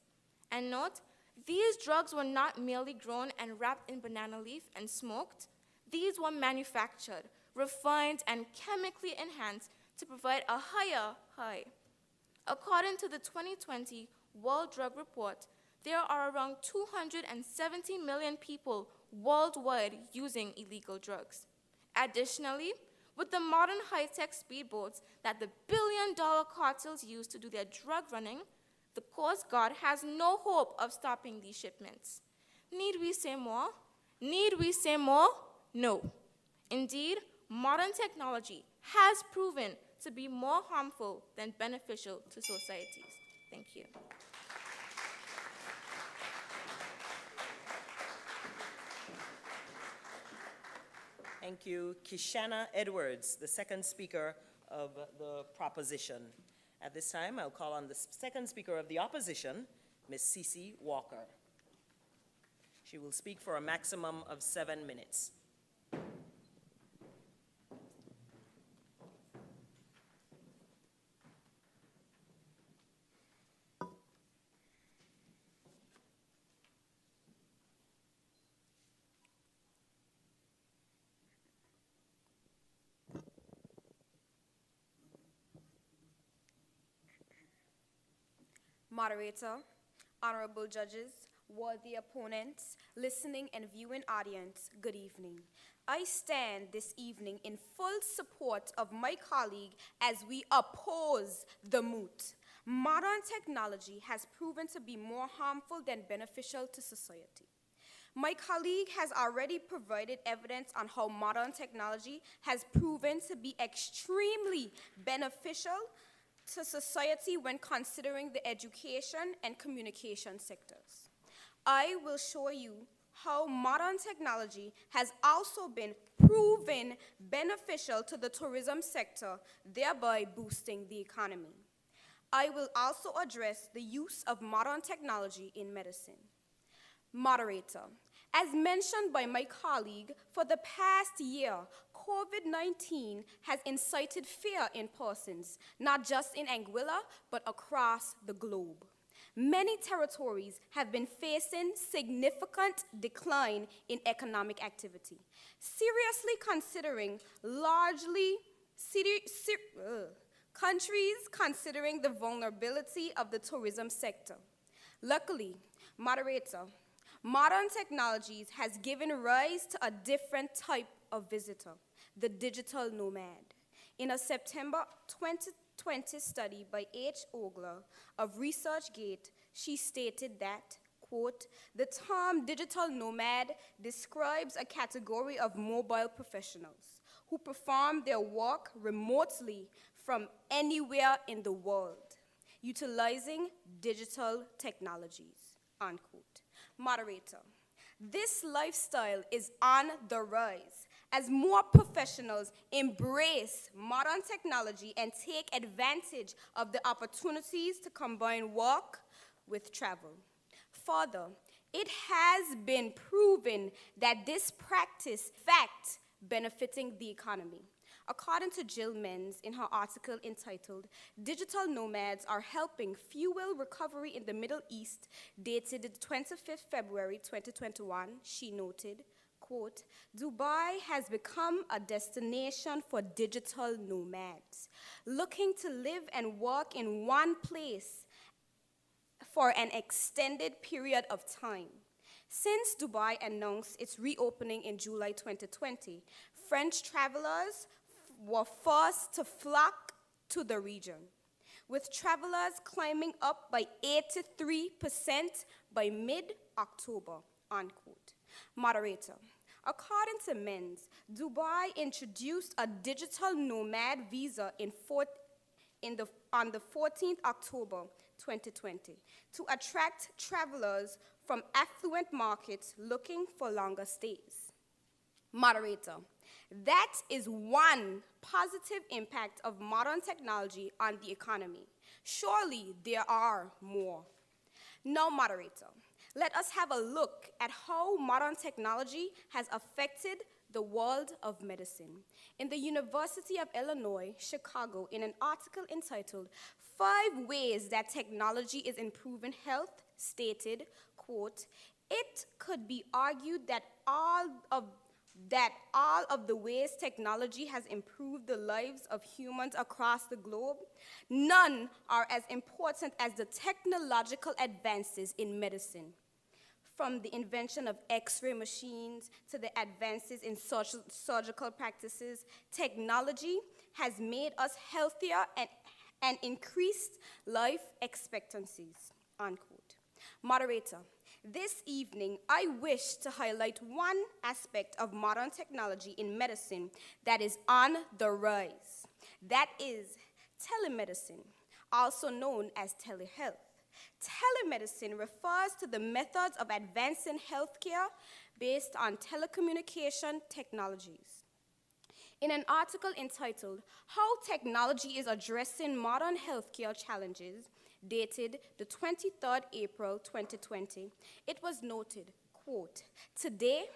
And note, these drugs were not merely grown and wrapped in banana leaf and smoked. These were manufactured, refined, and chemically enhanced to provide a higher high. According to the 2020 World Drug Report, there are around 270 million people worldwide using illegal drugs. Additionally, with the modern high-tech speedboats that the billion-dollar cartels use to do their drug running, the Coast Guard has no hope of stopping these shipments. Need we say more? Need we say more? No. Indeed, modern technology has proven to be more harmful than beneficial to societies. Thank you. Thank you, Kishana Edwards, the second speaker of the proposition. At this time, I'll call on the second speaker of the opposition, Ms. Cece Walker. She will speak for a maximum of 7 minutes. Moderator, honorable judges, worthy opponents, listening and viewing audience, good evening. I stand this evening in full support of my colleague as we oppose the Moot. Modern technology has proven to be more harmful than beneficial to society. My colleague has already provided evidence on how modern technology has proven to be extremely beneficial to society when considering the education and communication sectors. I will show you how modern technology has also been proven beneficial to the tourism sector, thereby boosting the economy. I will also address the use of modern technology in medicine. Moderator, as mentioned by my colleague, for the past year, COVID-19 has incited fear in persons, not just in Anguilla, but across the globe. Many territories have been facing significant decline in economic activity. Seriously considering countries considering the vulnerability of the tourism sector. Luckily, moderator, modern technologies has given rise to a different type of visitor, the digital nomad. In a September 2020 study by H. Ogler of ResearchGate, she stated that, quote, the term digital nomad describes a category of mobile professionals who perform their work remotely from anywhere in the world, utilizing digital technologies, unquote. Moderator, this lifestyle is on the rise as more professionals embrace modern technology and take advantage of the opportunities to combine work with travel. Further, it has been proven that this practice, fact, benefiting the economy. According to Jill Menz in her article entitled, Digital Nomads Are Helping Fuel Recovery in the Middle East, dated the 25th February 2021, she noted, quote, Dubai has become a destination for digital nomads, looking to live and work in one place for an extended period of time. Since Dubai announced its reopening in July 2020, French travelers were forced to flock to the region, with travelers climbing up by 83% by mid-October, unquote. Moderator, according to Men's, Dubai introduced a digital nomad visa on the 14th October 2020 to attract travelers from affluent markets looking for longer stays. Moderator, that is one positive impact of modern technology on the economy. Surely there are more. Now, moderator, let us have a look at how modern technology has affected the world of medicine. In the University of Illinois, Chicago, in an article entitled 5 Ways That Technology is Improving Health, stated, quote, "It could be argued that all of the ways technology has improved the lives of humans across the globe, none are as important as the technological advances in medicine. From the invention of X-ray machines to the advances in surgical practices, technology has made us healthier and increased life expectancies," unquote. Moderator, this evening, I wish to highlight one aspect of modern technology in medicine that is on the rise. That is telemedicine, also known as telehealth. Telemedicine refers to the methods of advancing healthcare based on telecommunication technologies. In an article entitled, "How Technology is Addressing Modern Healthcare Challenges," dated the 23rd April 2020, it was noted, quote, "Today,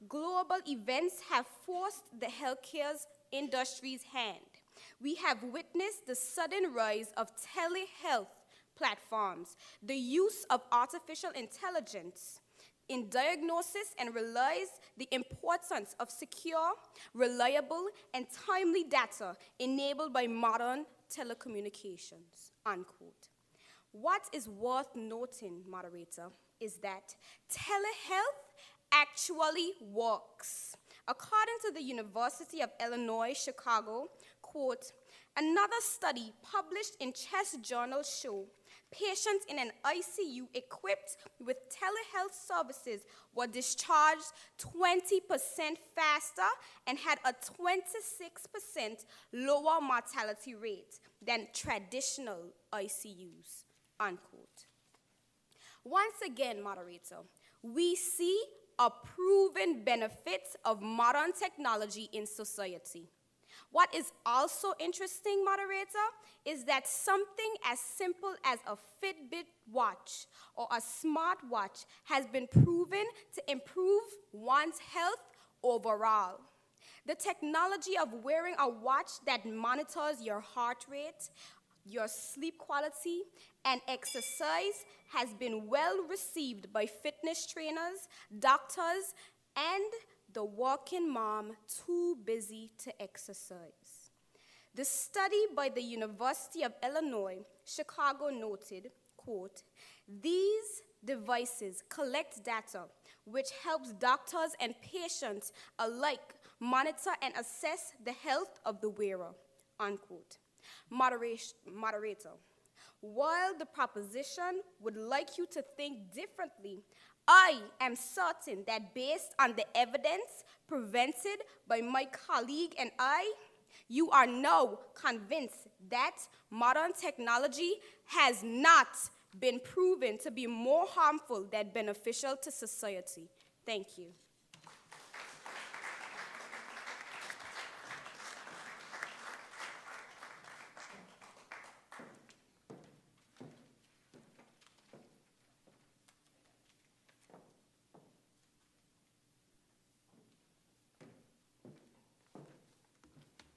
global events have forced the healthcare industry's hand. We have witnessed the sudden rise of telehealth platforms, the use of artificial intelligence in diagnosis, and realize the importance of secure, reliable, and timely data enabled by modern telecommunications," unquote. What is worth noting, moderator, is that telehealth actually works. According to the University of Illinois, Chicago, quote, "Another study published in Chest Journal show patients in an ICU equipped with telehealth services were discharged 20% faster and had a 26% lower mortality rate than traditional ICUs," unquote. Once again, moderator, we see a proven benefit of modern technology in society. What is also interesting, moderator, is that something as simple as a Fitbit watch or a smartwatch has been proven to improve one's health overall. The technology of wearing a watch that monitors your heart rate, your sleep quality, and exercise has been well received by fitness trainers, doctors, and the working mom too busy to exercise. The study by the University of Illinois, Chicago noted, quote, "These devices collect data which helps doctors and patients alike monitor and assess the health of the wearer," unquote. Moderator, while the proposition would like you to think differently, I am certain that based on the evidence presented by my colleague and I, you are now convinced that modern technology has not been proven to be more harmful than beneficial to society. Thank you.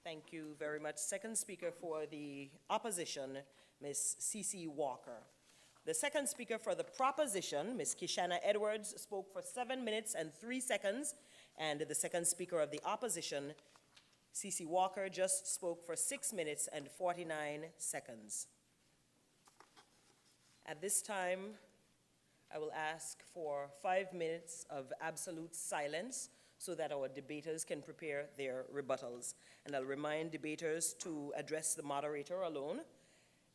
Thank you very much. Second speaker for the opposition, Ms. C.C. Walker. The second speaker for the proposition, Ms. Kishana Edwards, spoke for 7 minutes and 3 seconds, and the second speaker of the opposition, C.C. Walker, just spoke for 6 minutes and 49 seconds. At this time, I will ask for 5 minutes of absolute silence so that our debaters can prepare their rebuttals. And I'll remind debaters to address the moderator alone.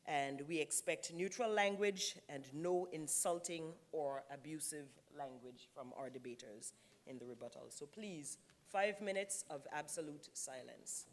And we expect neutral language and no insulting or abusive language from our debaters in the rebuttal. So please, 5 minutes of absolute silence.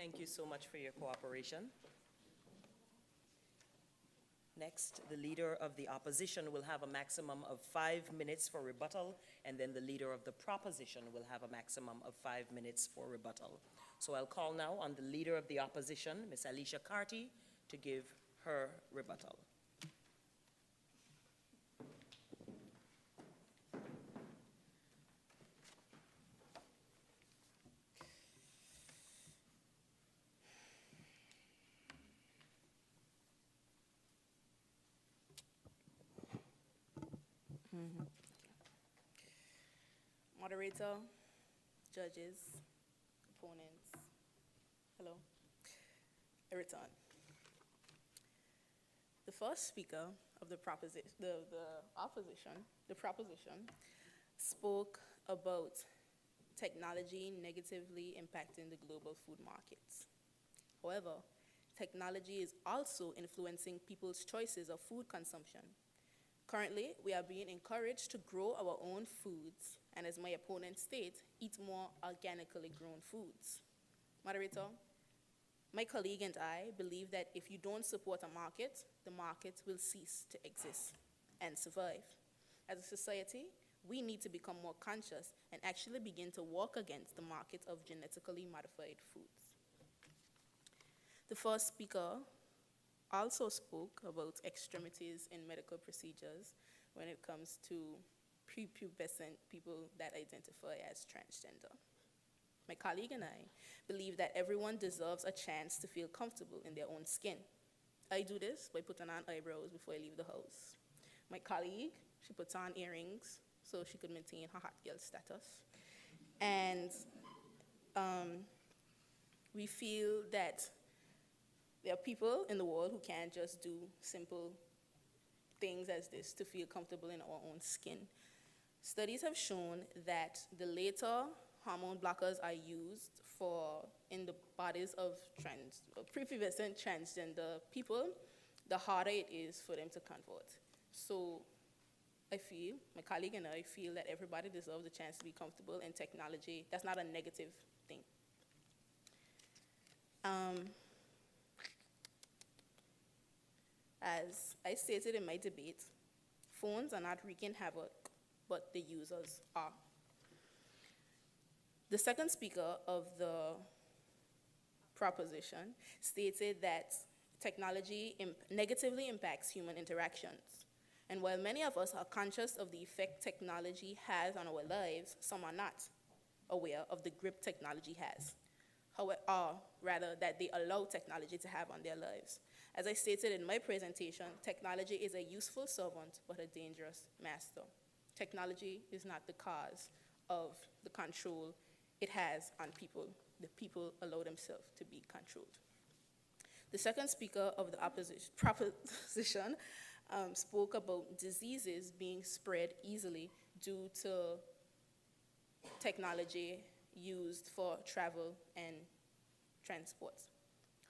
Thank you so much for your cooperation. Next, the leader of the opposition will have a maximum of 5 minutes for rebuttal, and then the leader of the proposition will have a maximum of 5 minutes for rebuttal. So I'll call now on the leader of the opposition, Ms. Alicia Carty, to give her rebuttal. Moderator, judges, opponents, hello, I return. The first speaker of the proposition, the proposition, spoke about technology negatively impacting the global food markets. However, technology is also influencing people's choices of food consumption. Currently, we are being encouraged to grow our own foods, and as my opponent states, eat more organically grown foods. Moderator, my colleague and I believe that if you don't support a market, the market will cease to exist and survive. As a society, we need to become more conscious and actually begin to work against the market of genetically modified foods. The first speaker also spoke about extremities in medical procedures when it comes to prepubescent people that identify as transgender. My colleague and I believe that everyone deserves a chance to feel comfortable in their own skin. I do this by putting on eyebrows before I leave the house. My colleague, she puts on earrings so she could maintain her hot girl status. And we feel that there are people in the world who can't just do simple things as this to feel comfortable in our own skin. Studies have shown that the later hormone blockers are used in the bodies of prepubescent transgender people, the harder it is for them to convert. So I feel, my colleague and I feel that everybody deserves a chance to be comfortable in technology. That's not a negative thing. As I stated in my debate, phones are not wreaking havoc, but the users are. The second speaker of the proposition stated that technology negatively impacts human interactions. And while many of us are conscious of the effect technology has on our lives, some are not aware of the grip technology has, or rather that they allow technology to have on their lives. As I stated in my presentation, technology is a useful servant but a dangerous master. Technology is not the cause of the control it has on people. The people allow themselves to be controlled. The second speaker of the proposition spoke about diseases being spread easily due to technology used for travel and transport.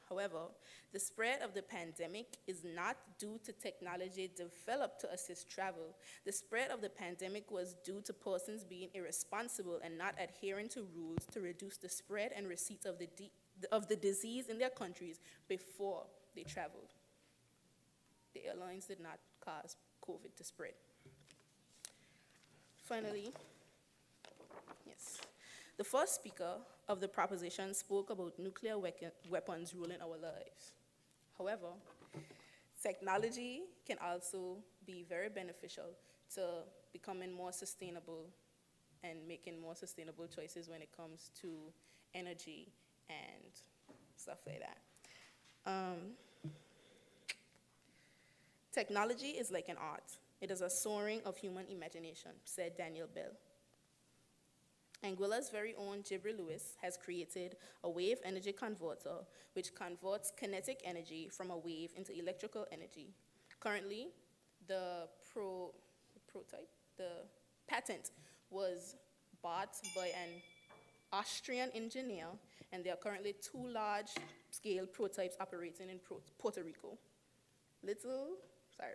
However, the spread of the pandemic is not due to technology developed to assist travel. The spread of the pandemic was due to persons being irresponsible and not adhering to rules to reduce the spread and receipt of the disease in their countries before they traveled. The airlines did not cause COVID to spread. Finally, yes. The first speaker of the proposition spoke about nuclear weapons ruling our lives. However, technology can also be very beneficial to becoming more sustainable and making more sustainable choices when it comes to energy and stuff like that. Technology is like an art. It is a soaring of human imagination, said Daniel Bell. Anguilla's very own Jibril Lewis has created a wave energy converter which converts kinetic energy from a wave into electrical energy. Currently, the patent was bought by an Austrian engineer, and there are currently 2 large-scale prototypes operating in Puerto Rico.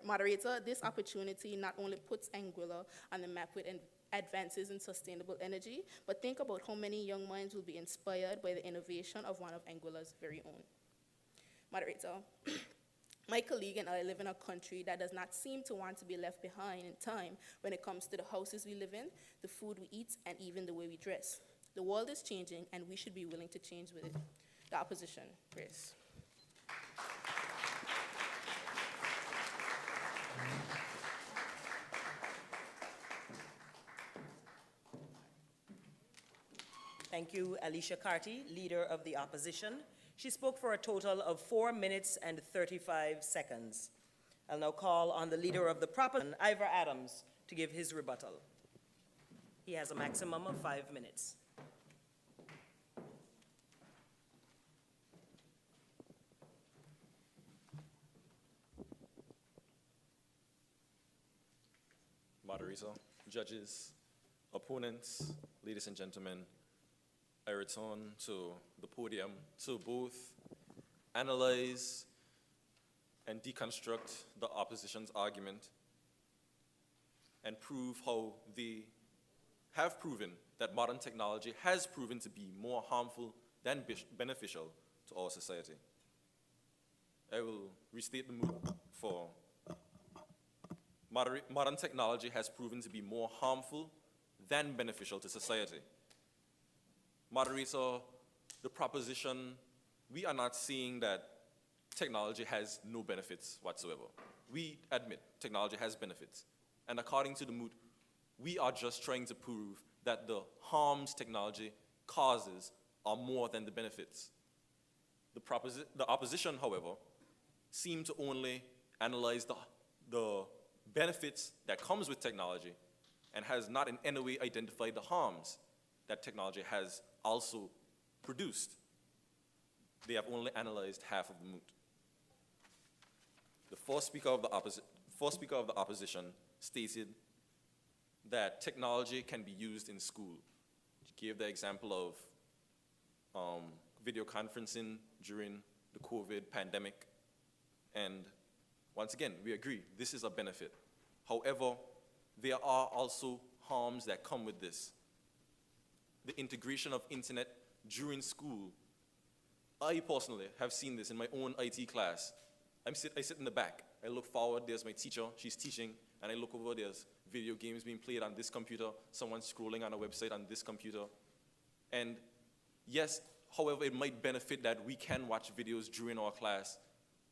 Moderator, this opportunity not only puts Anguilla on the map with advances in sustainable energy, but think about how many young minds will be inspired by the innovation of one of Anguilla's very own. Moderator, my colleague and I live in a country that does not seem to want to be left behind in time when it comes to the houses we live in, the food we eat, and even the way we dress. The world is changing, and we should be willing to change with it. The opposition, please. Thank you, Alicia Carty, Leader of the Opposition. She spoke for a total of 4 minutes and 35 seconds. I'll now call on the Leader of the Proposition, Ivor Adams, to give his rebuttal. He has a maximum of 5 minutes. Moderator, judges, opponents, ladies and gentlemen, I return to the podium to both analyze and deconstruct the opposition's argument and prove how they have proven that modern technology has proven to be more harmful than beneficial to our society. I will restate the moot for modern technology has proven to be more harmful than beneficial to society. Moderator, the proposition, we are not saying that technology has no benefits whatsoever. We admit technology has benefits. And according to the moot, we are just trying to prove that the harms technology causes are more than the benefits. The opposition, however, seem to only analyze the benefits that comes with technology and has not in any way identified the harms that technology has also produced. They have only analyzed half of the moot. The first speaker of the opposition stated that technology can be used in school. She gave the example of video conferencing during the COVID pandemic. And once again, we agree, this is a benefit. However, there are also harms that come with this. The integration of internet during school. I personally have seen this in my own IT class. I sit in the back. I look forward, there's my teacher, she's teaching, and I look over, there's video games being played on this computer, someone scrolling on a website on this computer. And yes, however, it might benefit that we can watch videos during our class,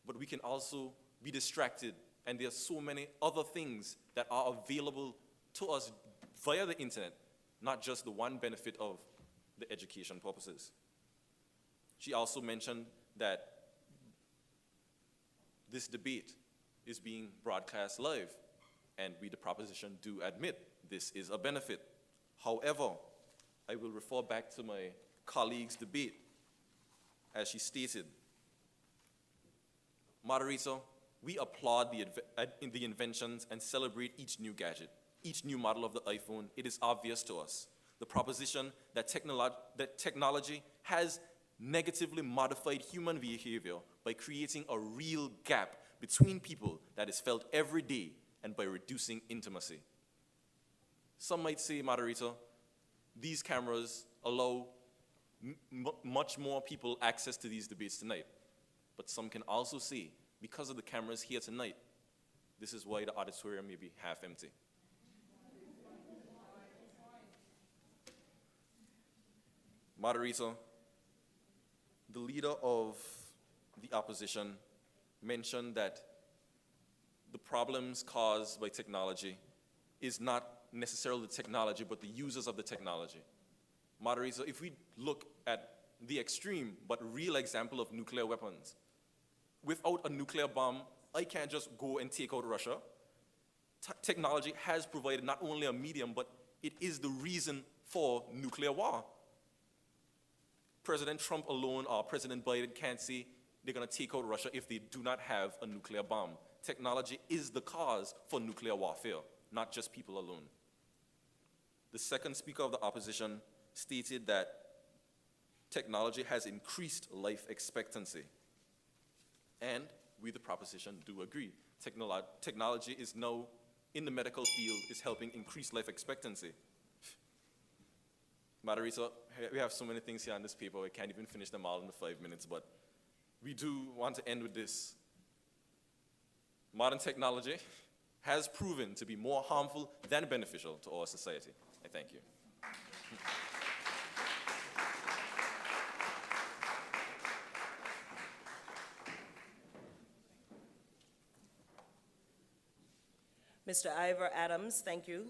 but we can also be distracted, and there are so many other things that are available to us via the internet, not just the one benefit of the education purposes. She also mentioned that this debate is being broadcast live, and we, the proposition, do admit this is a benefit. However, I will refer back to my colleague's debate, as she stated. Moderator, we applaud the inventions and celebrate each new gadget, each new model of the iPhone. It is obvious to us. The proposition that technology has negatively modified human behavior by creating a real gap between people that is felt every day and by reducing intimacy. Some might say, moderator, these cameras allow much more people access to these debates tonight. But some can also say, because of the cameras here tonight, this is why the auditorium may be half empty. Moderator, the leader of the opposition mentioned that the problems caused by technology is not necessarily the technology, but the users of the technology. Moderator, if we look at the extreme but real example of nuclear weapons, without a nuclear bomb, I can't just go and take out Russia. Technology has provided not only a medium, but it is the reason for nuclear war. President Trump alone or President Biden can't say they're going to take out Russia if they do not have a nuclear bomb. Technology is the cause for nuclear warfare, not just people alone. The second speaker of the opposition stated that technology has increased life expectancy. And we, the proposition, do agree. Technology is now, in the medical field, is helping increase life expectancy. Moderator, we have so many things here on this paper, we can't even finish them all in the 5 minutes, but we do want to end with this. Modern technology has proven to be more harmful than beneficial to our society. I thank you. Mr. Ivor Adams, thank you,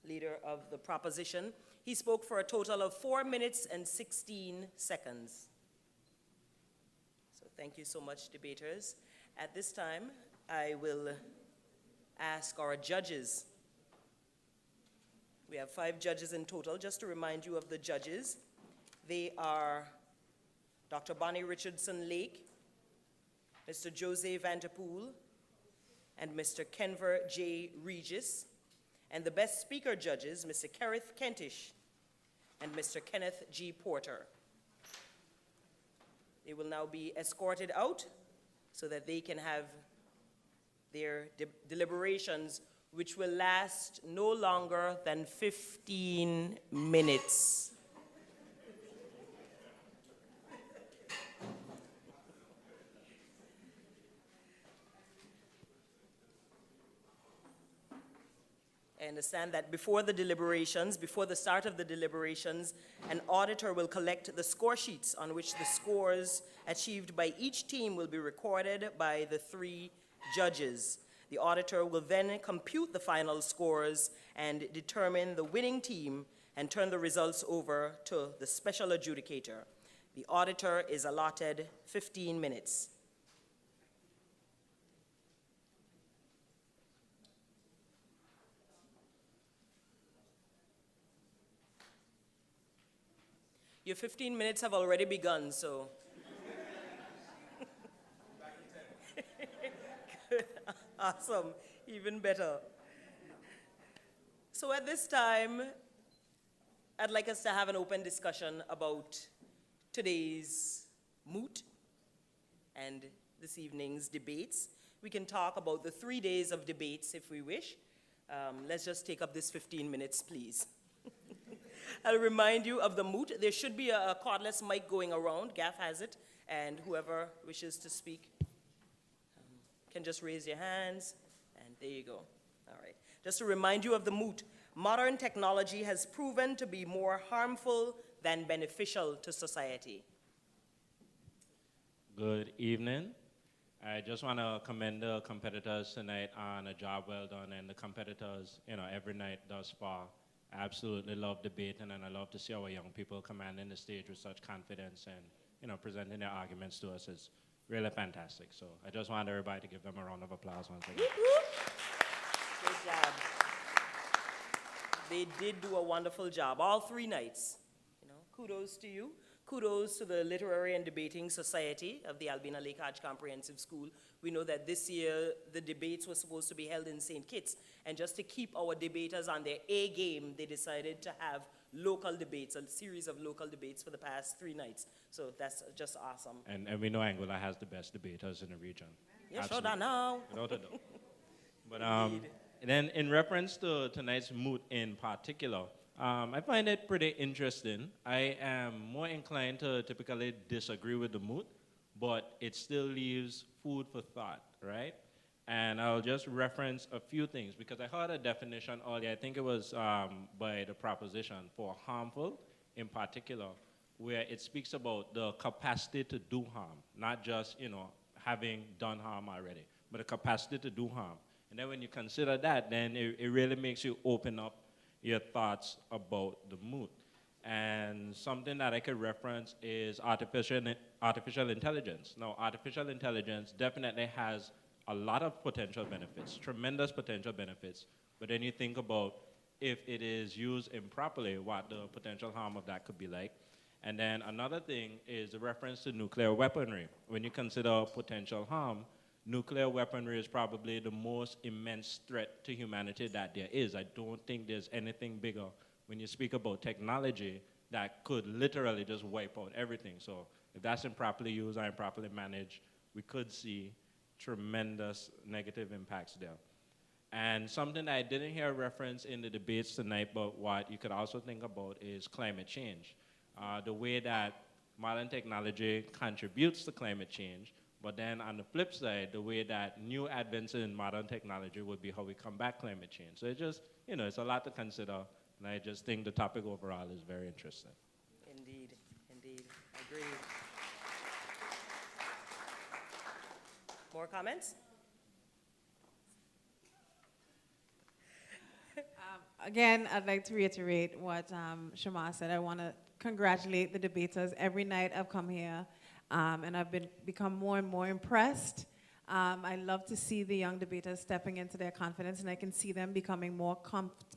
leader of the proposition. He spoke for a total of 4 minutes and 16 seconds. So thank you so much, debaters. At this time, I will ask our judges. We have 5 judges in total. Just to remind you of the judges, they are Dr. Bonnie Richardson Lake, Mr. Jose Vanterpool, and Mr. Kenver J. Regis, and the best speaker judges, Mr. Kerith Kentish and Mr. Kenneth G. Porter. They will now be escorted out so that they can have their deliberations, which will last no longer than 15 minutes. I understand that before the start of the deliberations, an auditor will collect the score sheets on which the scores achieved by each team will be recorded by the 3 judges. The auditor will then compute the final scores and determine the winning team and turn the results over to the special adjudicator. The auditor is allotted 15 minutes. Your 15 minutes have already begun, so. Good. Awesome, even better. So at this time, I'd like us to have an open discussion about today's moot and this evening's debates. We can talk about the 3 days of debates if we wish. Let's just take up this 15 minutes, please. I'll remind you of the moot. There should be a cordless mic going around. Gaff has it, and whoever wishes to speak can just raise your hands, and there you go. All right. Just to remind you of the moot, modern technology has proven to be more harmful than beneficial to society. Good evening. I just want to commend the competitors tonight on a job well done, and the competitors, every night thus far. I absolutely love debating, and I love to see our young people commanding the stage with such confidence and, presenting their arguments to us. It's really fantastic. So I just want everybody to give them a round of applause once again. Good job. They did do a wonderful job, all 3 nights. Kudos to you. Kudos to the Literary and Debating Society of the Albina Lake Arch Comprehensive School. We know that this year the debates were supposed to be held in St. Kitts, and just to keep our debaters on their A game, they decided to have local debates, a series of local debates for the past 3 nights. So that's just awesome. And we know Angola has the best debaters in the region. Yeah, sure that now. Without a doubt. But then in reference to tonight's moot in particular, I find it pretty interesting. I am more inclined to typically disagree with the moot, but it still leaves food for thought, right? And I'll just reference a few things because I heard a definition earlier, I think it was by the proposition for harmful in particular, where it speaks about the capacity to do harm, not just, having done harm already, but the capacity to do harm. And then when you consider that, then it really makes you open up your thoughts about the moot. And something that I could reference is artificial intelligence. Now, artificial intelligence definitely has a lot of potential benefits, tremendous potential benefits. But then you think about if it is used improperly, what the potential harm of that could be like. And then another thing is the reference to nuclear weaponry. When you consider potential harm, nuclear weaponry is probably the most immense threat to humanity that there is. I don't think there's anything bigger when you speak about technology that could literally just wipe out everything. So if that's improperly used or improperly managed, we could see tremendous negative impacts there. And something that I didn't hear reference in the debates tonight, but what you could also think about is climate change. The way that modern technology contributes to climate change, but then on the flip side, the way that new advances in modern technology would be how we combat climate change. So it's just, it's a lot to consider, and I just think the topic overall is very interesting. Indeed, indeed, agreed. More comments? Again, I'd like to reiterate what Shama said. I want to congratulate the debaters. Every night I've come here, and I've become more and more impressed. I love to see the young debaters stepping into their confidence, and I can see them becoming more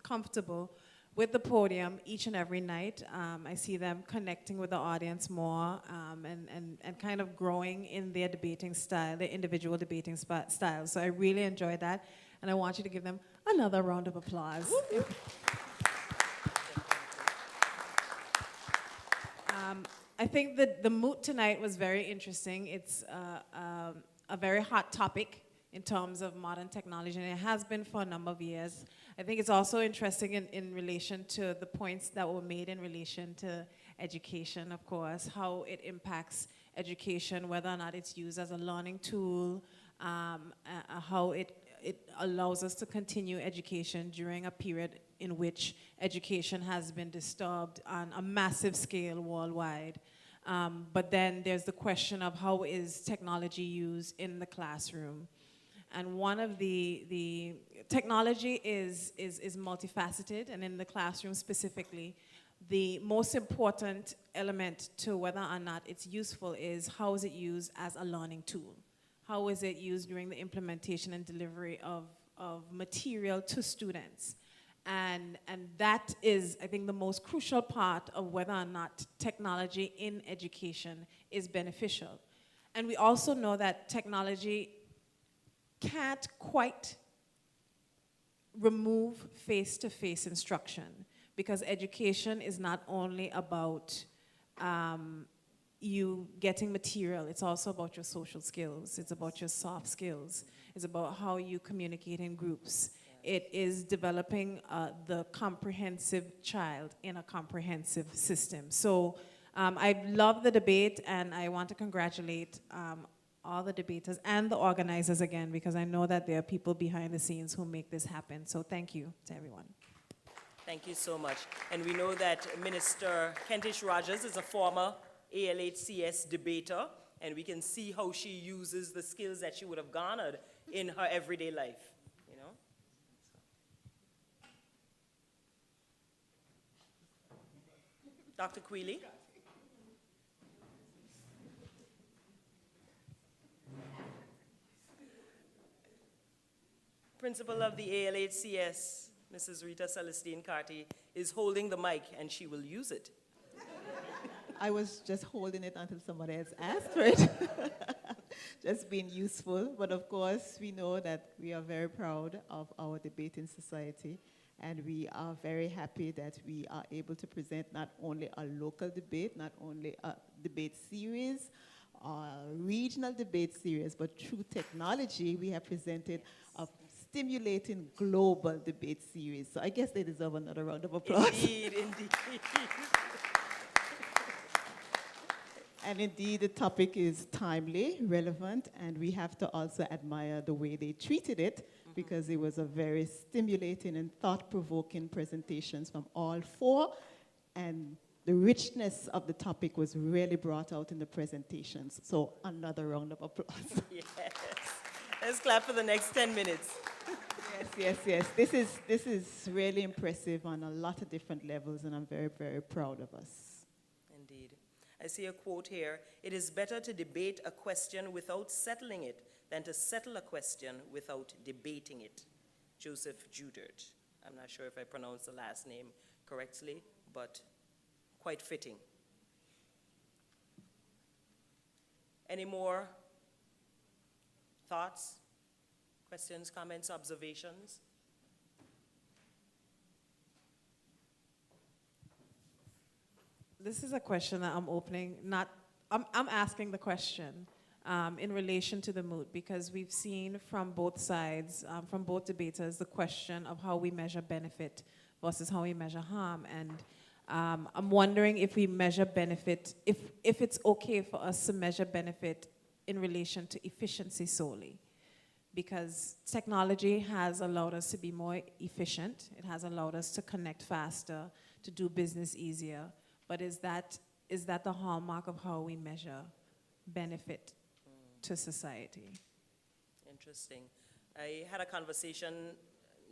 comfortable with the podium each and every night. I see them connecting with the audience more and kind of growing in their debating style, their individual debating style. So I really enjoyed that, and I want you to give them another round of applause. I think that the Moot tonight was very interesting. It's a very hot topic in terms of modern technology, and it has been for a number of years. I think it's also interesting in relation to the points that were made in relation to education, of course, how it impacts education, whether or not it's used as a learning tool, how it allows us to continue education during a period in which education has been disturbed on a massive scale worldwide. But then there's the question of how is technology used in the classroom. And one of the technology is multifaceted, and in the classroom specifically, the most important element to whether or not it's useful is how is it used as a learning tool? How is it used during the implementation and delivery of material to students? And that is, I think, the most crucial part of whether or not technology in education is beneficial. And we also know that technology can't quite remove face-to-face instruction, because education is not only about you getting material, it's also about your social skills, it's about your soft skills, it's about how you communicate in groups. It is developing the comprehensive child in a comprehensive system. So I love the debate, and I want to congratulate all the debaters and the organizers again, because I know that there are people behind the scenes who make this happen. So thank you to everyone. Thank you so much. And we know that Minister Kentish Rogers is a former ALHCS debater, and we can see how she uses the skills that she would have garnered in her everyday life, you know? Dr. Quealy? Principal of the ALHCS, Mrs. Rita Celestine Carty, is holding the mic, and she will use it. I was just holding it until somebody else asked for it. Just being useful. But of course, we know that we are very proud of our debating society, and we are very happy that we are able to present not only a local debate, not only a debate series, a regional debate series, but through technology, we have presented a stimulating global debate series. So I guess they deserve another round of applause. Indeed, indeed. And indeed, the topic is timely, relevant, and we have to also admire the way they treated it, because it was a very stimulating and thought-provoking presentations from all four, and the richness of the topic was really brought out in the presentations. So another round of applause. Yes. Let's clap for the next 10 minutes. Yes. This is really impressive on a lot of different levels, and I'm very, very proud of us. Indeed. I see a quote here: "It is better to debate a question without settling it than to settle a question without debating it." Joseph Judert. I'm not sure if I pronounced the last name correctly, but quite fitting. Any more thoughts, questions, comments, observations? This is a question that I'm opening, I'm asking the question, in relation to the moot, because we've seen from both sides, from both debaters, the question of how we measure benefit versus how we measure harm. And I'm wondering if we measure benefit, if it's okay for us to measure benefit in relation to efficiency solely. Because technology has allowed us to be more efficient. It has allowed us to connect faster, to do business easier. But is that the hallmark of how we measure benefit to society? Interesting. I had a conversation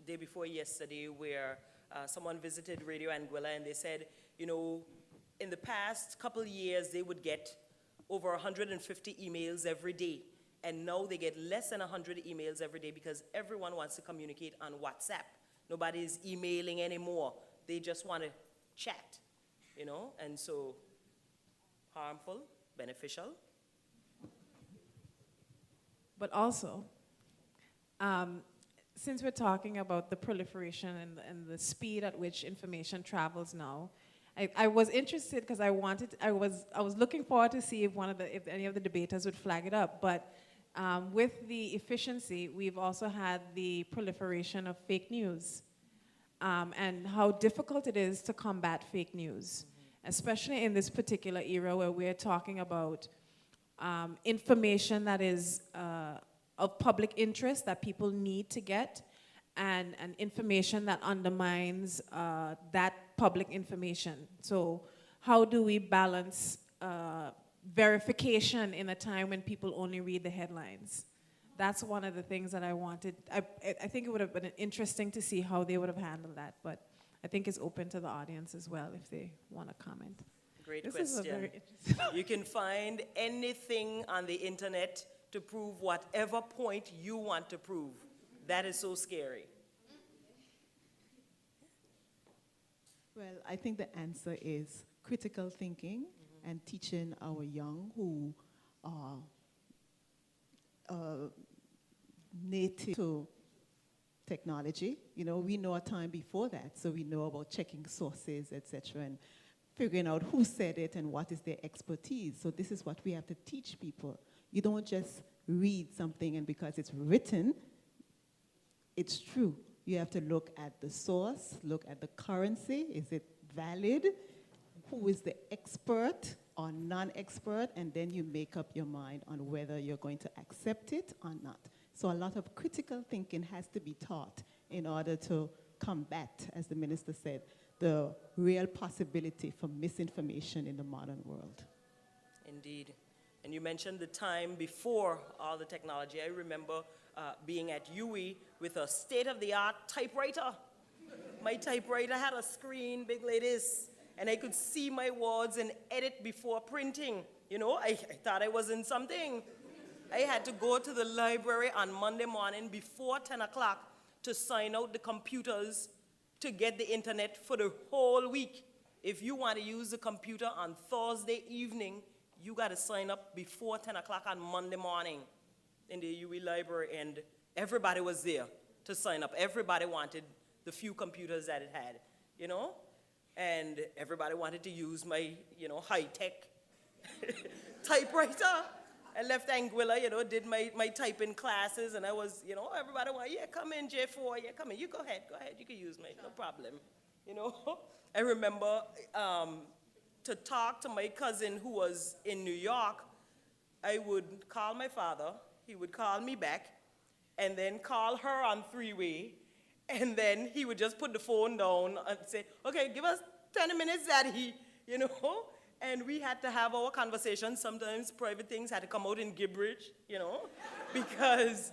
day before yesterday where someone visited Radio Anguilla and they said, you know, in the past couple years they would get over 150 emails every day. And now they get less than 100 emails every day because everyone wants to communicate on WhatsApp. Nobody's emailing anymore. They just want to chat, you know? And so, harmful, beneficial. But also, since we're talking about the proliferation and the speed at which information travels now, I was interested because I was looking forward to see if any of the debaters would flag it up. But with the efficiency, we've also had the proliferation of fake news and how difficult it is to combat fake news, especially in this particular era where we're talking about information that is of public interest that people need to get, and information that undermines that public information. So how do we balance verification in a time when people only read the headlines? That's one of the things that I wanted. I think it would have been interesting to see how they would have handled that, but I think it's open to the audience as well if they want to comment. Great This question. is a very interesting. You can find anything on the internet to prove whatever point you want to prove. That is so scary. Well, I think the answer is critical thinking and teaching our young who are native to technology. You know, we know a time before that, so we know about checking sources, etc., and figuring out who said it and what is their expertise. So this is what we have to teach people. You don't just read something and because it's written, it's true. You have to look at the source, look at the currency. Is it valid? Who is the expert or non-expert? And then you make up your mind on whether you're going to accept it or not. So a lot of critical thinking has to be taught in order to combat, as the minister said, the real possibility for misinformation in the modern world. Indeed. And you mentioned the time before all the technology. I remember being at UE with a state-of-the-art typewriter. My typewriter had a screen big like this, and I could see my words and edit before printing. You know, I thought I was in something. I had to go to the library on Monday morning before 10 o'clock to sign out the computers to get the internet for the whole week. If you want to use the computer on Thursday evening, you got to sign up before 10 o'clock on Monday morning in the UE library, and everybody was there to sign up. Everybody wanted the few computers that it had, you know? And everybody wanted to use my, you know, high-tech typewriter. I left Anguilla, you know, did my typing classes, and I was, you know, everybody wanted, yeah, come in, J4, yeah, come in. You go ahead, you can use my, no problem, you know? I remember to talk to my cousin who was in New York, I would call my father, he would call me back, and then call her on three-way, and then he would just put the phone down and say, okay, give us 20 minutes, Daddy, you know? And we had to have our conversations. Sometimes private things had to come out in gibberish, you know, because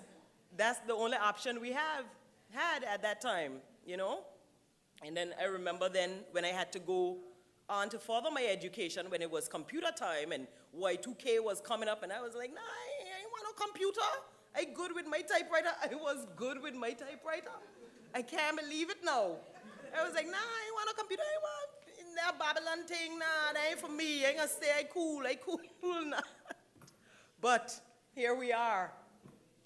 that's the only option we had at that time, you know? And then I remember then when I had to go on to further my education, when it was computer time and Y2K was coming up, and I was like, nah, I ain't want no computer. I good with my typewriter. I was good with my typewriter. I can't believe it now. I was like, nah, I ain't want no computer. I want that Babylon thing, nah, that ain't for me. I ain't gonna stay, I cool, nah. But here we are,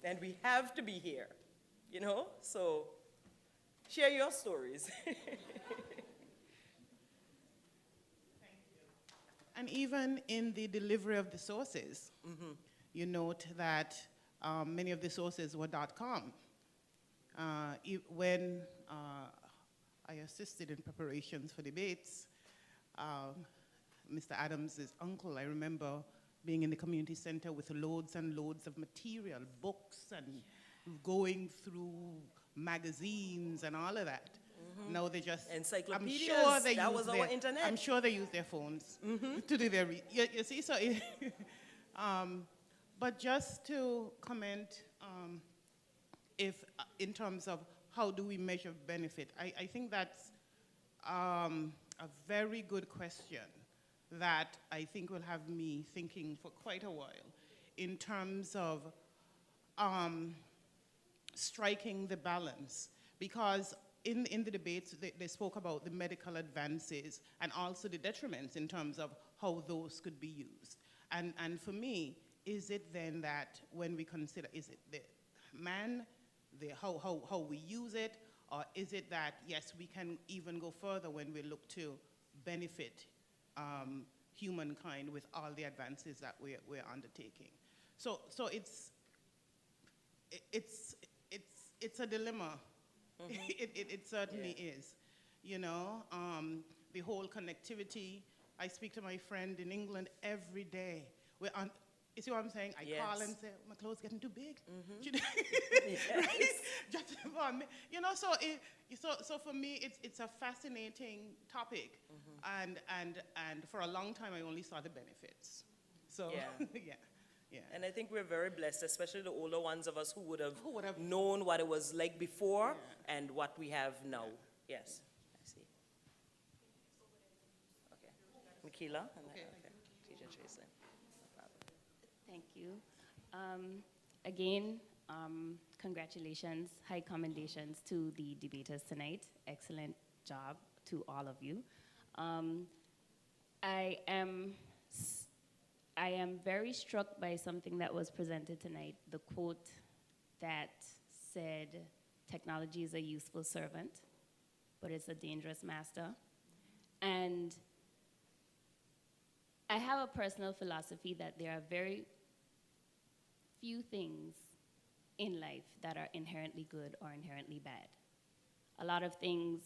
and we have to be here, you know? So share your stories. And even in the delivery of the sources, you note that many of the sources were .com. When I assisted in preparations for debates, Mr. Adams' uncle, I remember being in the community center with loads and loads of material, books, and going through magazines and all of that. Now they just, Encyclopedias, that was our internet. I'm sure they use their phones to do their, you see, so, but just to comment, if, in terms of how do we measure benefit, I think that's a very good question that I think will have me thinking for quite a while in terms of striking the balance. Because in the debates, they spoke about the medical advances and also the detriments in terms of how those could be used. And for me, is it then that when we consider, is it the man, how we use it, or is it that, yes, we can even go further when we look to benefit humankind with all the advances that we're undertaking? So it's a dilemma. It certainly is. You know, the whole connectivity. I speak to my friend in England every day. You see what I'm saying? I call and say, my clothes getting too big. Right? Just for me. You know, so for me, it's a fascinating topic, and for a long time I only saw the benefits. So yeah. And I think we're very blessed, especially the older ones of us who would have known what it was like before and what we have now. Yes, I see. Okay, Michaela, and then, Teacher Tracy. Thank you. Again, congratulations, high commendations to the debaters tonight. Excellent job to all of you. I am very struck by something that was presented tonight, the quote that said, technology is a useful servant, but it's a dangerous master. And I have a personal philosophy that there are very few things in life that are inherently good or inherently bad. A lot of things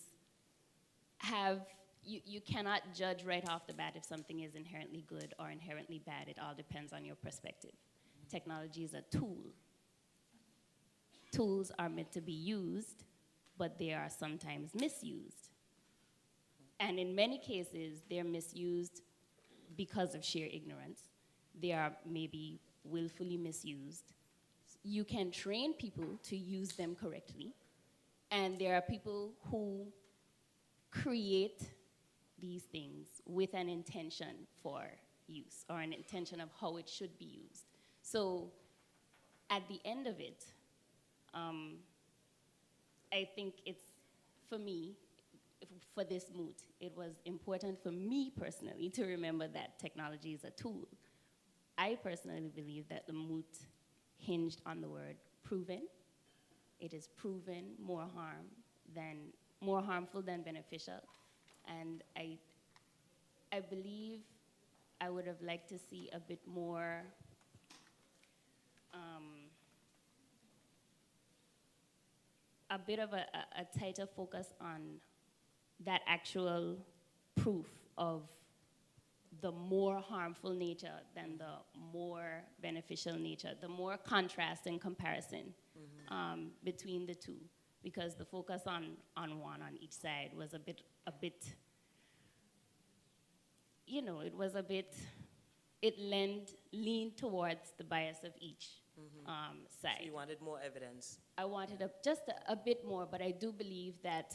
you cannot judge right off the bat if something is inherently good or inherently bad. It all depends on your perspective. Technology is a tool. Tools are meant to be used, but they are sometimes misused. And in many cases, they're misused because of sheer ignorance. They are maybe willfully misused. You can train people to use them correctly, and there are people who create these things with an intention for use or an intention of how it should be used. So at the end of it, I think it's, for me, for this Moot, it was important for me personally to remember that technology is a tool. I personally believe that the Moot hinged on the word proven. It is proven more harmful than beneficial. And I believe I would have liked to see a bit more a bit of a tighter focus on that actual proof of the more harmful nature than the more beneficial nature, the more contrast and comparison between the two, because the focus on one on each side was a bit, you know, it leaned towards the bias of each side. So you wanted more evidence? I wanted just a bit more, but I do believe that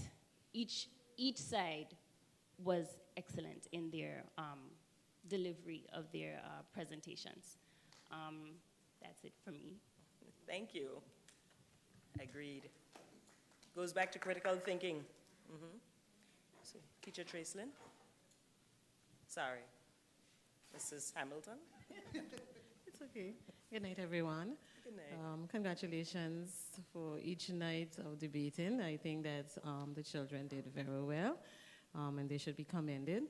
each side was excellent in their delivery of their presentations. That's it for me. Thank you. Agreed. Goes back to critical thinking. So, Teacher Tracelyn? Sorry. Mrs. Hamilton? It's okay. Good night, everyone. Good night. Congratulations for each night of debating. I think that the children did very well, and they should be commended.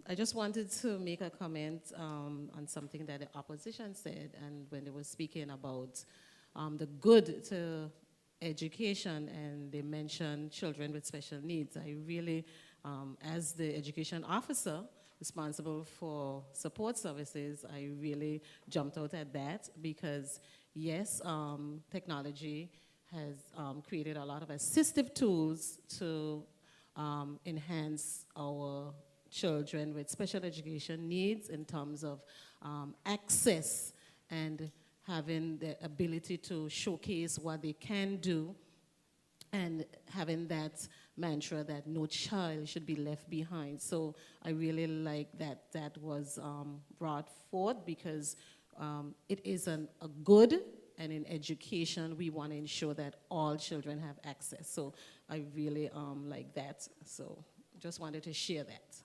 I just wanted to make a comment on something that the opposition said, and when they were speaking about the good to education, and they mentioned children with special needs. I really, as the education officer responsible for support services, I really jumped out at that because, yes, technology has created a lot of assistive tools to enhance our children with special education needs in terms of access and having the ability to showcase what they can do and having that mantra that no child should be left behind. So I really like that that was brought forth because it is a good, and in education we want to ensure that all children have access. So I really like that. So just wanted to share that.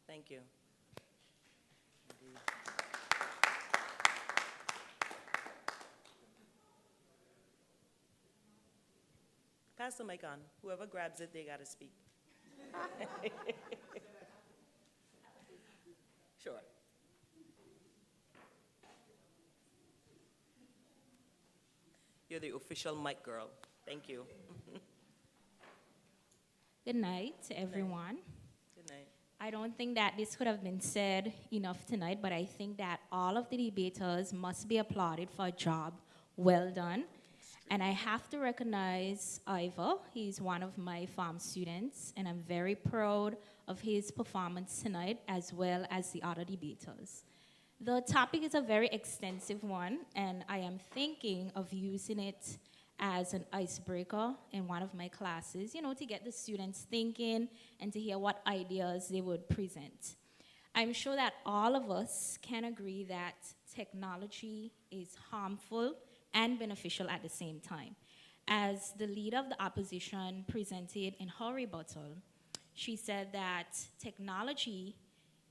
Thank you. Pass the mic on. Whoever grabs it, they got to speak. Sure. You're the official mic girl. Thank you. Good night to everyone. Good night. I don't think that this could have been said enough tonight, but I think that all of the debaters must be applauded for a job well done. And I have to recognize Ivor. He's one of my farm students, and I'm very proud of his performance tonight, as well as the other debaters. The topic is a very extensive one, and I am thinking of using it as an icebreaker in one of my classes, you know, to get the students thinking and to hear what ideas they would present. I'm sure that all of us can agree that technology is harmful and beneficial at the same time. As the leader of the opposition presented in her rebuttal, she said that technology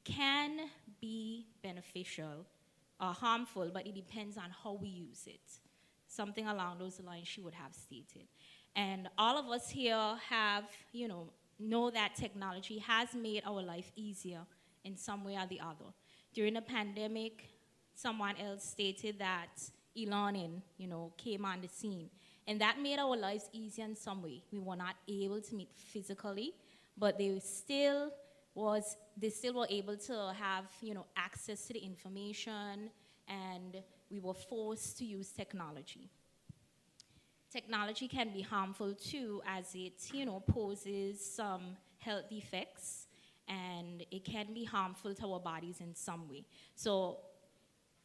can be beneficial or harmful, but it depends on how we use it. Something along those lines she would have stated. And all of us here have, know that technology has made our life easier in some way or the other. During the pandemic, someone else stated that e-learning, came on the scene. And that made our lives easier in some way. We were not able to meet physically, but they still were able to have, access to the information, and we were forced to use technology. Technology can be harmful too, as it, poses some health defects, and it can be harmful to our bodies in some way. So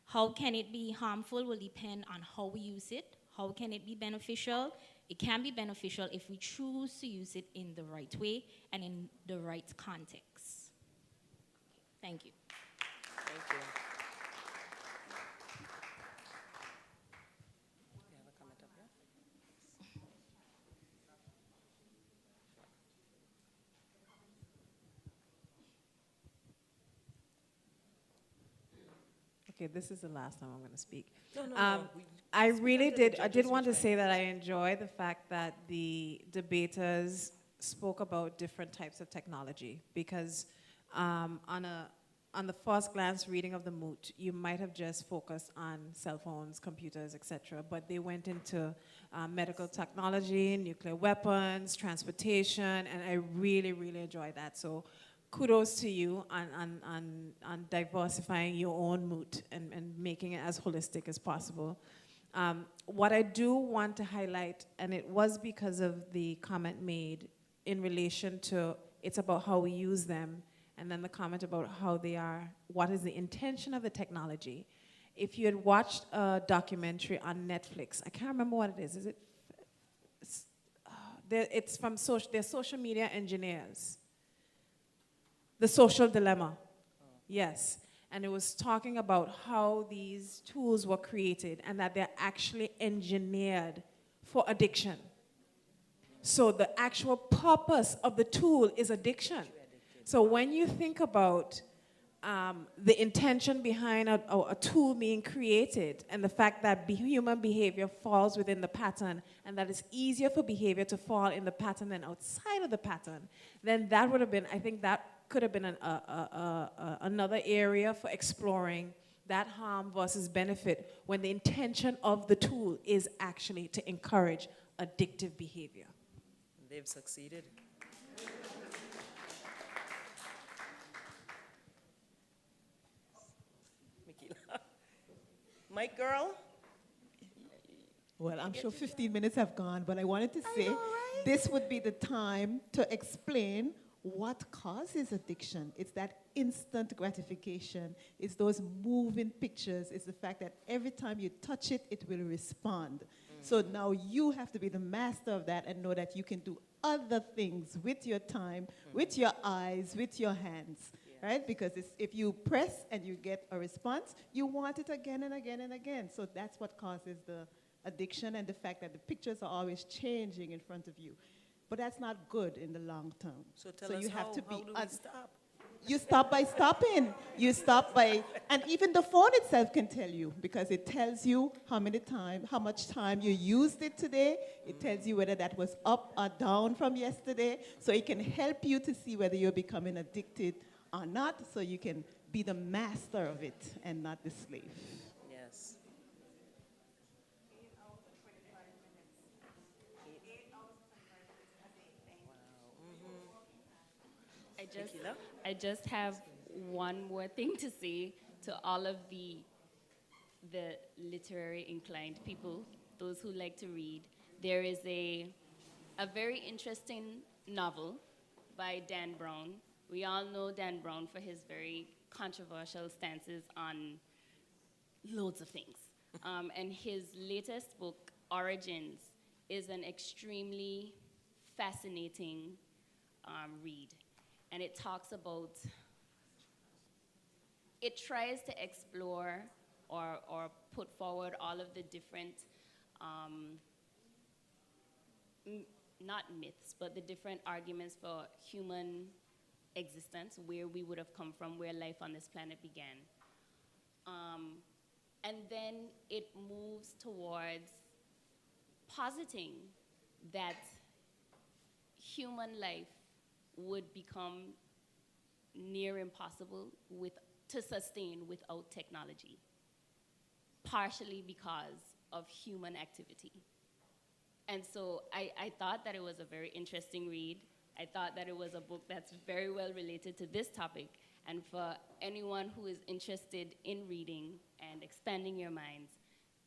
how can it be harmful will depend on how we use it. How can it be beneficial? It can be beneficial if we choose to use it in the right way and in the right context. Thank you. Thank you. You have a comment up here? Okay, this is the last time I'm going to speak. No. I did want to say that I enjoy the fact that the debaters spoke about different types of technology, because on the first glance reading of the Moot, you might have just focused on cell phones, computers, etc., but they went into medical technology, nuclear weapons, transportation, and I really, really enjoyed that. So kudos to you on diversifying your own Moot and making it as holistic as possible. What I do want to highlight, and it was because of the comment made in relation to it's about how we use them, and then the comment about how they are, what is the intention of the technology. If you had watched a documentary on Netflix, I can't remember what it is. It's from they're social media engineers. The Social Dilemma, yes. And it was talking about how these tools were created and that they're actually engineered for addiction. So the actual purpose of the tool is addiction. So when you think about the intention behind a tool being created and the fact that human behavior falls within the pattern and that it's easier for behavior to fall in the pattern than outside of the pattern, then that would have been, I think that could have been another area for exploring that harm versus benefit when the intention of the tool is actually to encourage addictive behavior. They've succeeded. Michaela. Mike girl? Well, I'm sure 15 minutes have gone, but I wanted to say this would be the time to explain what causes addiction. It's that instant gratification. It's those moving pictures. It's the fact that every time you touch it, it will respond. So now you have to be the master of that and know that you can do other things with your time, with your eyes, with your hands, right? Because if you press and you get a response, you want it again and again and again. So that's what causes the addiction, and the fact that the pictures are always changing in front of you. But that's not good in the long term. So tell us how do we stop? You stop by stopping. You stop by, and even the phone itself can tell you, because it tells you how much time you used it today. It tells you whether that was up or down from yesterday. So it can help you to see whether you're becoming addicted or not, so you can be the master of it and not the slave. Yes. I just have one more thing to say to all of the literary inclined people, those who like to read. There is a very interesting novel by Dan Brown. We all know Dan Brown for his very controversial stances on loads of things. And his latest book, Origins, is an extremely fascinating read. And it talks about, it tries to explore or put forward all of the different, not myths, but the different arguments for human existence, where we would have come from, where life on this planet began. And then it moves towards positing that human life would become near impossible to sustain without technology, partially because of human activity. And so I thought that it was a very interesting read. I thought that it was a book that's very well related to this topic. And for anyone who is interested in reading and expanding your minds,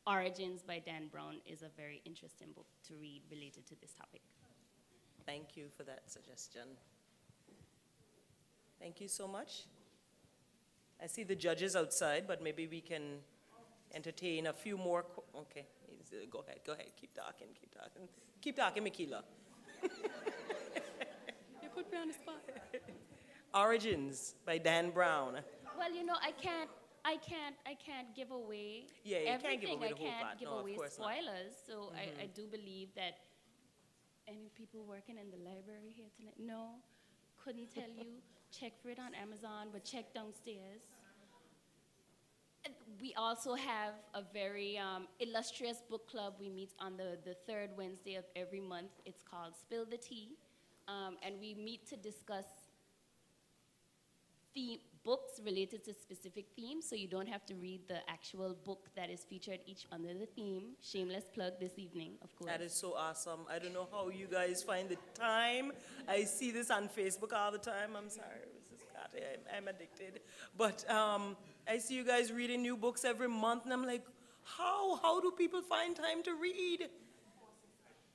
Origins by Dan Brown is a very interesting book to read related to this topic. Thank you for that suggestion. Thank you so much. I see the judges outside, but maybe we can entertain a few more. Okay, go ahead, keep talking. Keep talking, Michaela. You put me on the spot. Origins by Dan Brown. Well, you know, I can't give away everything. Can't give away the whole I can't plot. give No, away of course spoilers. So I do believe that any people working in the library here tonight? No, couldn't tell you. Check for it on Amazon, but check downstairs. We also have a very illustrious book club. We meet on the third Wednesday of every month. It's called Spill the Tea. And we meet to discuss books related to specific themes, so you don't have to read the actual book that is featured each under the theme. Shameless plug this evening, of course. That is so awesome. I don't know how you guys find the time. I see this on Facebook all the time. I'm sorry, Mrs. Carter, I'm addicted. But I see you guys reading new books every month, and I'm like, how do people find time to read?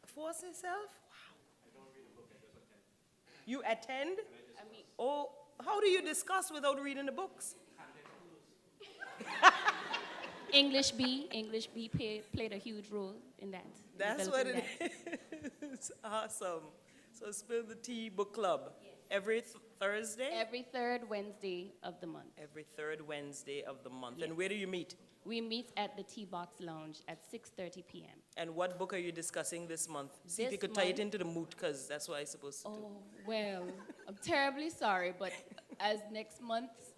Force yourself? Wow. I don't read a book, I just attend. You attend? Oh, how do you discuss without reading the books? English B played a huge role in that. That's what it is. Awesome. So Spill the Tea Book Club. Yes. Every Thursday? Every third Wednesday of the month. Every third Wednesday of the month. Yes. And where do you meet? We meet at the Tea Box Lounge at 6:30 p.m. And what book are you discussing this month? See if you could tie it into the Moot, because that's what I'm supposed to do. Oh, well, I'm terribly sorry, but as next month's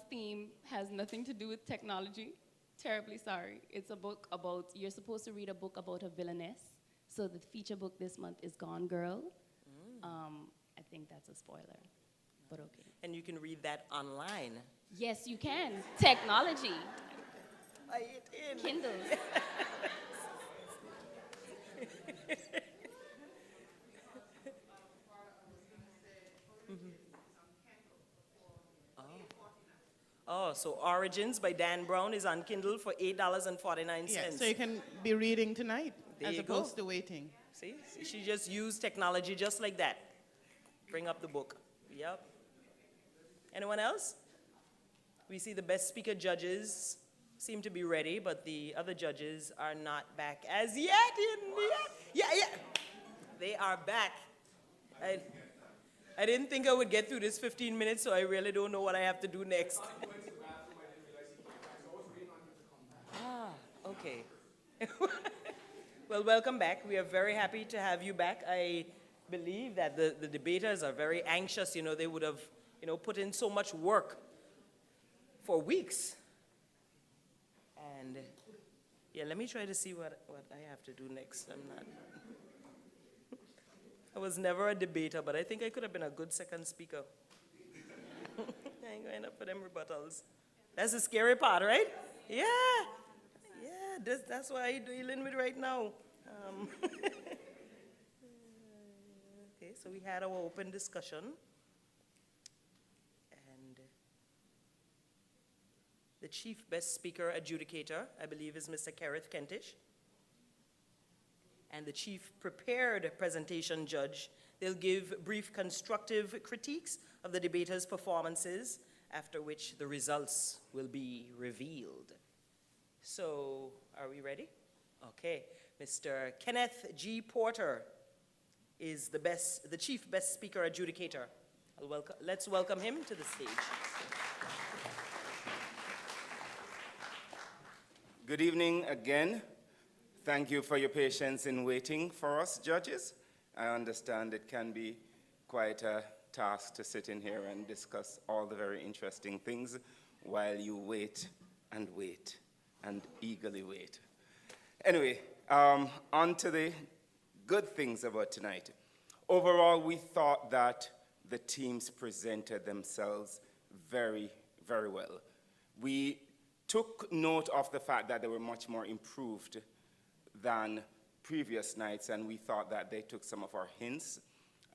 theme has nothing to do with technology, terribly sorry. It's a book about, you're supposed to read a book about a villainess. So the feature book this month is Gone Girl. think that's a spoiler, but okay. And you can read that online. Yes, you can. Technology. Buy it in. Kindles. Oh, so Origins by Dan Brown is on Kindle for $8.49. Yeah, so you can be reading tonight There as you opposed go. to waiting. See, she just used technology just like that. Bring up the book. Yep. Anyone else? We see the best speaker judges seem to be ready, but the other judges are not back as yet. Yeah. They are back. I didn't think I would get through this 15 minutes, so I really don't know what I have to do next. Okay. Well, welcome back. We are very happy to have you back. I believe that the debaters are very anxious. You know, they would have, put in so much work for weeks. And yeah, let me try to see what I have to do next. I was never a debater, but I think I could have been a good second speaker. I ain't going up for them rebuttals. That's the scary part, right? Yeah. That's what I'm dealing with right now. Okay, so we had our open discussion. And the chief best speaker adjudicator, I believe, is Mr. Kerith Kentish. And the chief prepared presentation judge, they'll give brief constructive critiques of the debaters' performances, after which the results will be revealed. So, are we ready? Okay, Mr. Kenneth G. Porter is the chief best speaker adjudicator. Let's welcome him to the stage. Good evening again. Thank you for your patience in waiting for us, judges. I understand it can be quite a task to sit in here and discuss all the very interesting things while you wait and eagerly wait. Anyway, on to the good things about tonight. Overall, we thought that the teams presented themselves very, very well. We took note of the fact that they were much more improved than previous nights, and we thought that they took some of our hints,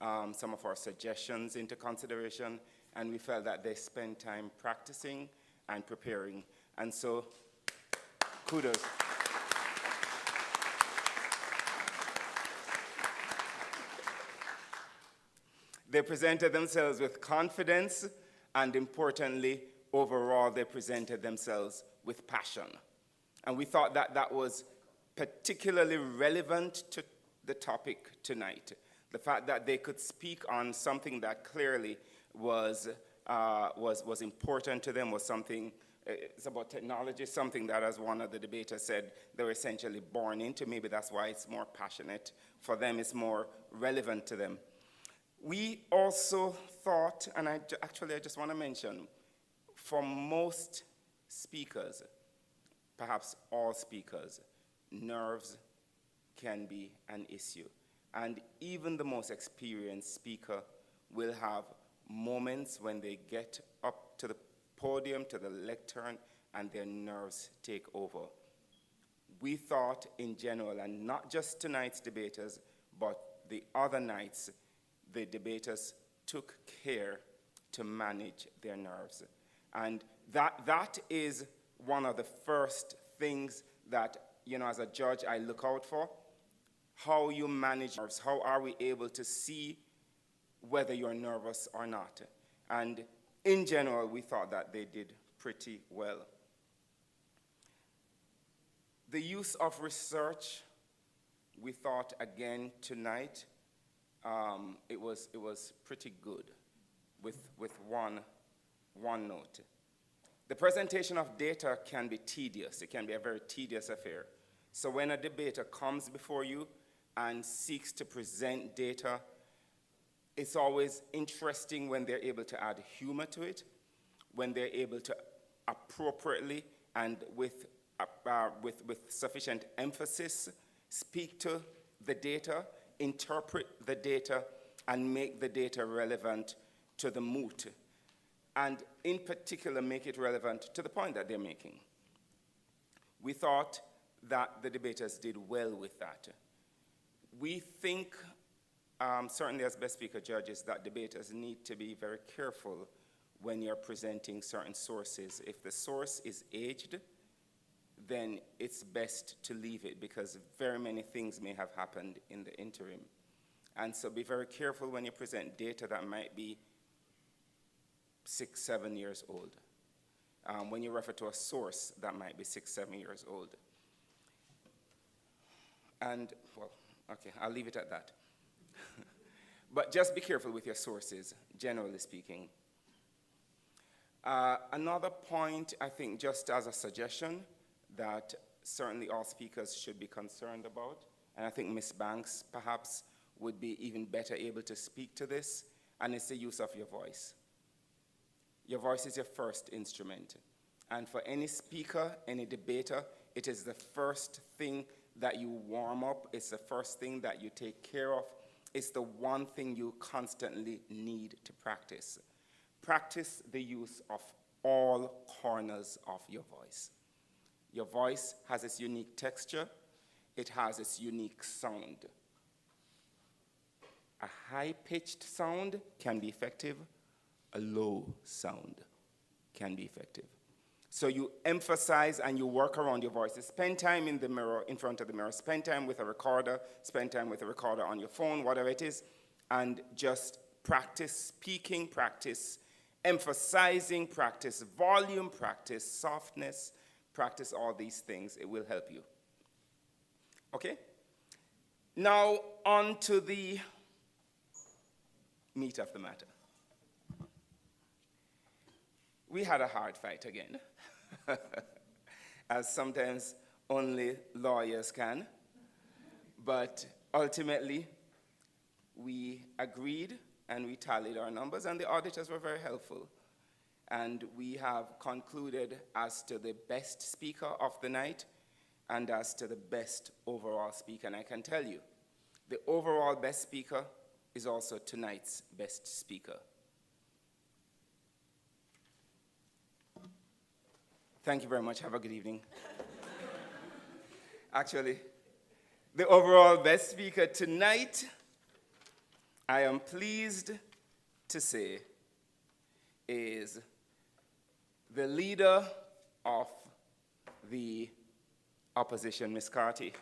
some of our suggestions into consideration, and we felt that they spent time practicing and preparing. And so, kudos. They presented themselves with confidence, and importantly, overall, they presented themselves with passion. And we thought that that was particularly relevant to the topic tonight. The fact that they could speak on something that clearly was important to them, was something, it's about technology, something that, as one of the debaters said, they were essentially born into. Maybe that's why it's more passionate for them, it's more relevant to them. We also thought, and I just want to mention, for most speakers, perhaps all speakers, nerves can be an issue. And even the most experienced speaker will have moments when they get up to the podium, to the lectern, and their nerves take over. We thought in general, and not just tonight's debaters, but the other nights, the debaters took care to manage their nerves. And that is one of the first things that, as a judge, I look out for. How you manage nerves. How are we able to see whether you're nervous or not? And in general, we thought that they did pretty well. The use of research, we thought again tonight, it was pretty good with one note. The presentation of data can be tedious. It can be a very tedious affair. So when a debater comes before you and seeks to present data, it's always interesting when they're able to add humor to it, when they're able to appropriately and with sufficient emphasis speak to the data, interpret the data, and make the data relevant to the moot, and in particular make it relevant to the point that they're making. We thought that the debaters did well with that. We think, certainly as best speaker judges, that debaters need to be very careful when you're presenting certain sources. If the source is aged, then it's best to leave it because very many things may have happened in the interim. And so be very careful when you present data that might be 6, 7 years old. When you refer to a source that might be 6, 7 years old. And, well, okay, I'll leave it at that. But just be careful with your sources, generally speaking. Another point, I think, just as a suggestion, that certainly all speakers should be concerned about, and I think Ms. Banks perhaps would be even better able to speak to this, and it's the use of your voice. Your voice is your first instrument. And for any speaker, any debater, it is the first thing that you warm up. It's the first thing that you take care of. It's the one thing you constantly need to practice. Practice the use of all corners of your voice. Your voice has its unique texture. It has its unique sound. A high-pitched sound can be effective. A low sound can be effective. So you emphasize and you work around your voice. Spend time in the mirror, in front of the mirror. Spend time with a recorder. Spend time with a recorder on your phone, whatever it is, and just practice speaking, practice emphasizing, practice volume, practice softness, practice all these things. It will help you. Okay? Now, on to the meat of the matter. We had a hard fight again, as sometimes only lawyers can. But ultimately, we agreed and we tallied our numbers, and the auditors were very helpful. And we have concluded as to the best speaker of the night and as to the best overall speaker. And I can tell you, the overall best speaker is also tonight's best speaker. Thank you very much. Have a good evening. Actually, the overall best speaker tonight, I am pleased to say, is the leader of the opposition, Ms. Carty.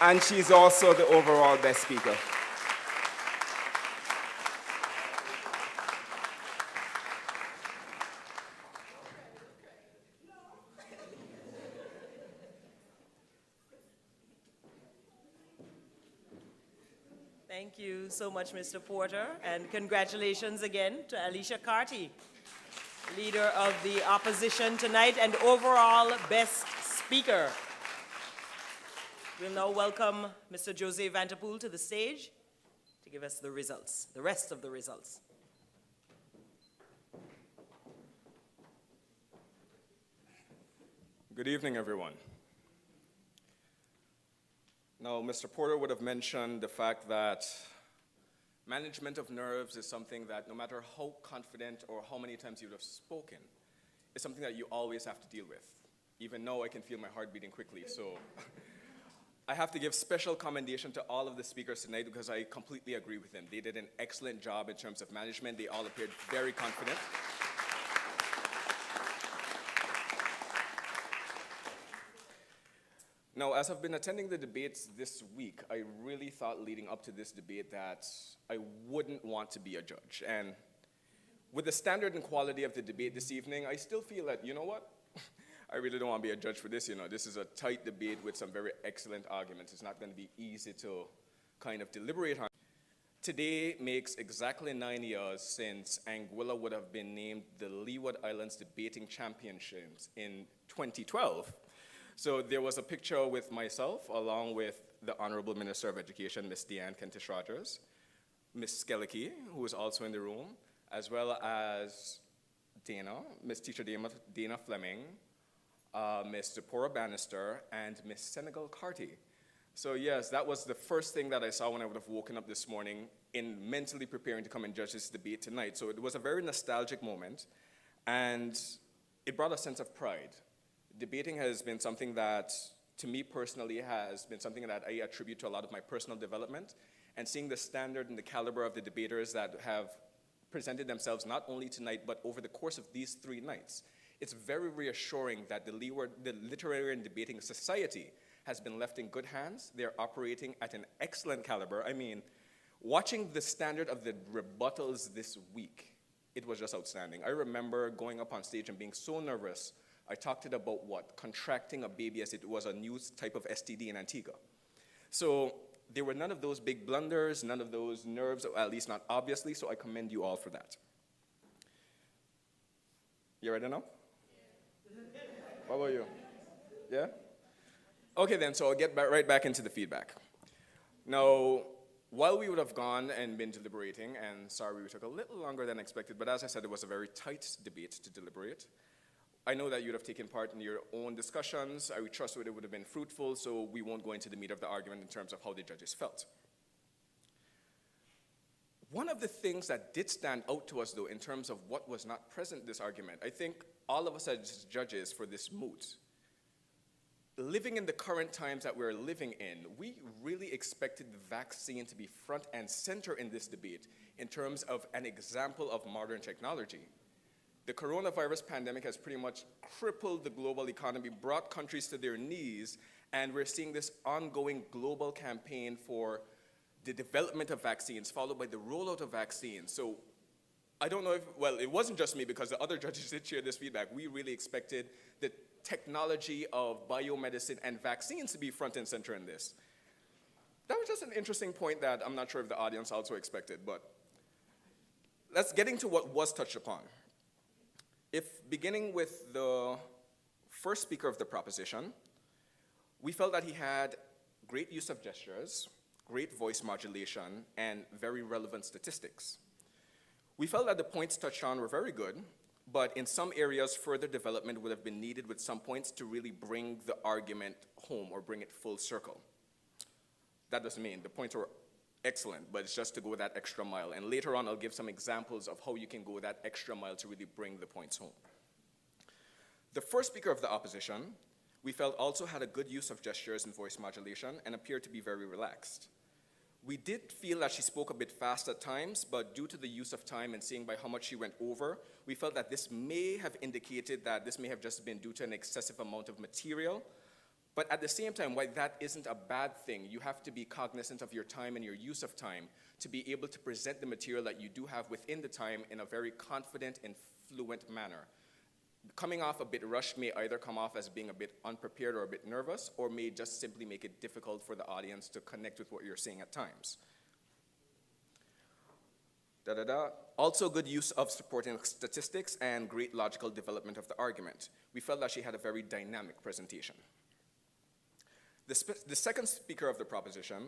And she's also the overall best speaker. Thank you so much, Mr. Porter, and congratulations again to Alicia Carty, leader of the opposition tonight and overall best speaker. We'll now welcome Mr. Jose Vanterpool to the stage to give us the results, the rest of the results. Good evening, everyone. Now, Mr. Porter would have mentioned the fact that management of nerves is something that no matter how confident or how many times you would have spoken, it's something that you always have to deal with. Even now, I can feel my heart beating quickly, so I have to give special commendation to all of the speakers tonight because I completely agree with them. They did an excellent job in terms of management. They all appeared very confident. Now, as I've been attending the debates this week, I really thought leading up to this debate that I wouldn't want to be a judge. And with the standard and quality of the debate this evening, I still feel that, you know what? I really don't want to be a judge for this, you know. This is a tight debate with some very excellent arguments. It's not going to be easy to kind of deliberate on. Today makes exactly 9 years since Anguilla would have been named the Leeward Islands Debating Championships in 2012. So there was a picture with myself, along with the Honorable Minister of Education, Ms. Deanne Kentish-Rogers, Ms. Skellicky, who is also in the room, as well as Dana, Ms. Teacher Dana Fleming, Ms. Deporah Bannister, and Ms. Senegal Carty. So yes, that was the first thing that I saw when I would have woken up this morning in mentally preparing to come and judge this debate tonight. So it was a very nostalgic moment, and it brought a sense of pride. Debating has been something that, to me personally, has been something that I attribute to a lot of my personal development, and seeing the standard and the caliber of the debaters that have presented themselves not only tonight, but over the course of these 3 nights, it's very reassuring that the literary and debating society has been left in good hands. They're operating at an excellent caliber. I mean, watching the standard of the rebuttals this week, it was just outstanding. I remember going up on stage and being so nervous. I talked it about what? Contracting a baby as it was a new type of STD in Antigua. So there were none of those big blunders, none of those nerves, or at least not obviously, so I commend you all for that. You ready now? What about you? Yeah? Okay then, so I'll get right back into the feedback. Now, while we would have gone and been deliberating, and sorry we took a little longer than expected, but as I said, it was a very tight debate to deliberate. I know that you'd have taken part in your own discussions. I would trust that it would have been fruitful, so we won't go into the meat of the argument in terms of how the judges felt. One of the things that did stand out to us, though, in terms of what was not present in this argument, I think all of us as judges for this moot, living in the current times that we're living in, we really expected the vaccine to be front and center in this debate in terms of an example of modern technology. The coronavirus pandemic has pretty much crippled the global economy, brought countries to their knees, and we're seeing this ongoing global campaign for the development of vaccines, followed by the rollout of vaccines. So I don't know if, well, it wasn't just me because the other judges did share this feedback. We really expected the technology of biomedicine and vaccines to be front and center in this. That was just an interesting point that I'm not sure if the audience also expected, but let's get into what was touched upon. If beginning with the first speaker of the proposition, we felt that he had great use of gestures, great voice modulation, and very relevant statistics. We felt that the points touched on were very good, but in some areas, further development would have been needed with some points to really bring the argument home or bring it full circle. That doesn't mean the points were excellent, but it's just to go that extra mile. And later on, I'll give some examples of how you can go that extra mile to really bring the points home. The first speaker of the opposition, we felt also had a good use of gestures and voice modulation and appeared to be very relaxed. We did feel that she spoke a bit fast at times, but due to the use of time and seeing by how much she went over, we felt that this may have indicated that this may have just been due to an excessive amount of material. But at the same time, while that isn't a bad thing, you have to be cognizant of your time and your use of time to be able to present the material that you do have within the time in a very confident and fluent manner. Coming off a bit rushed may either come off as being a bit unprepared or a bit nervous, or may just simply make it difficult for the audience to connect with what you're saying at times. Also good use of supporting statistics and great logical development of the argument. We felt that she had a very dynamic presentation. The second speaker of the proposition,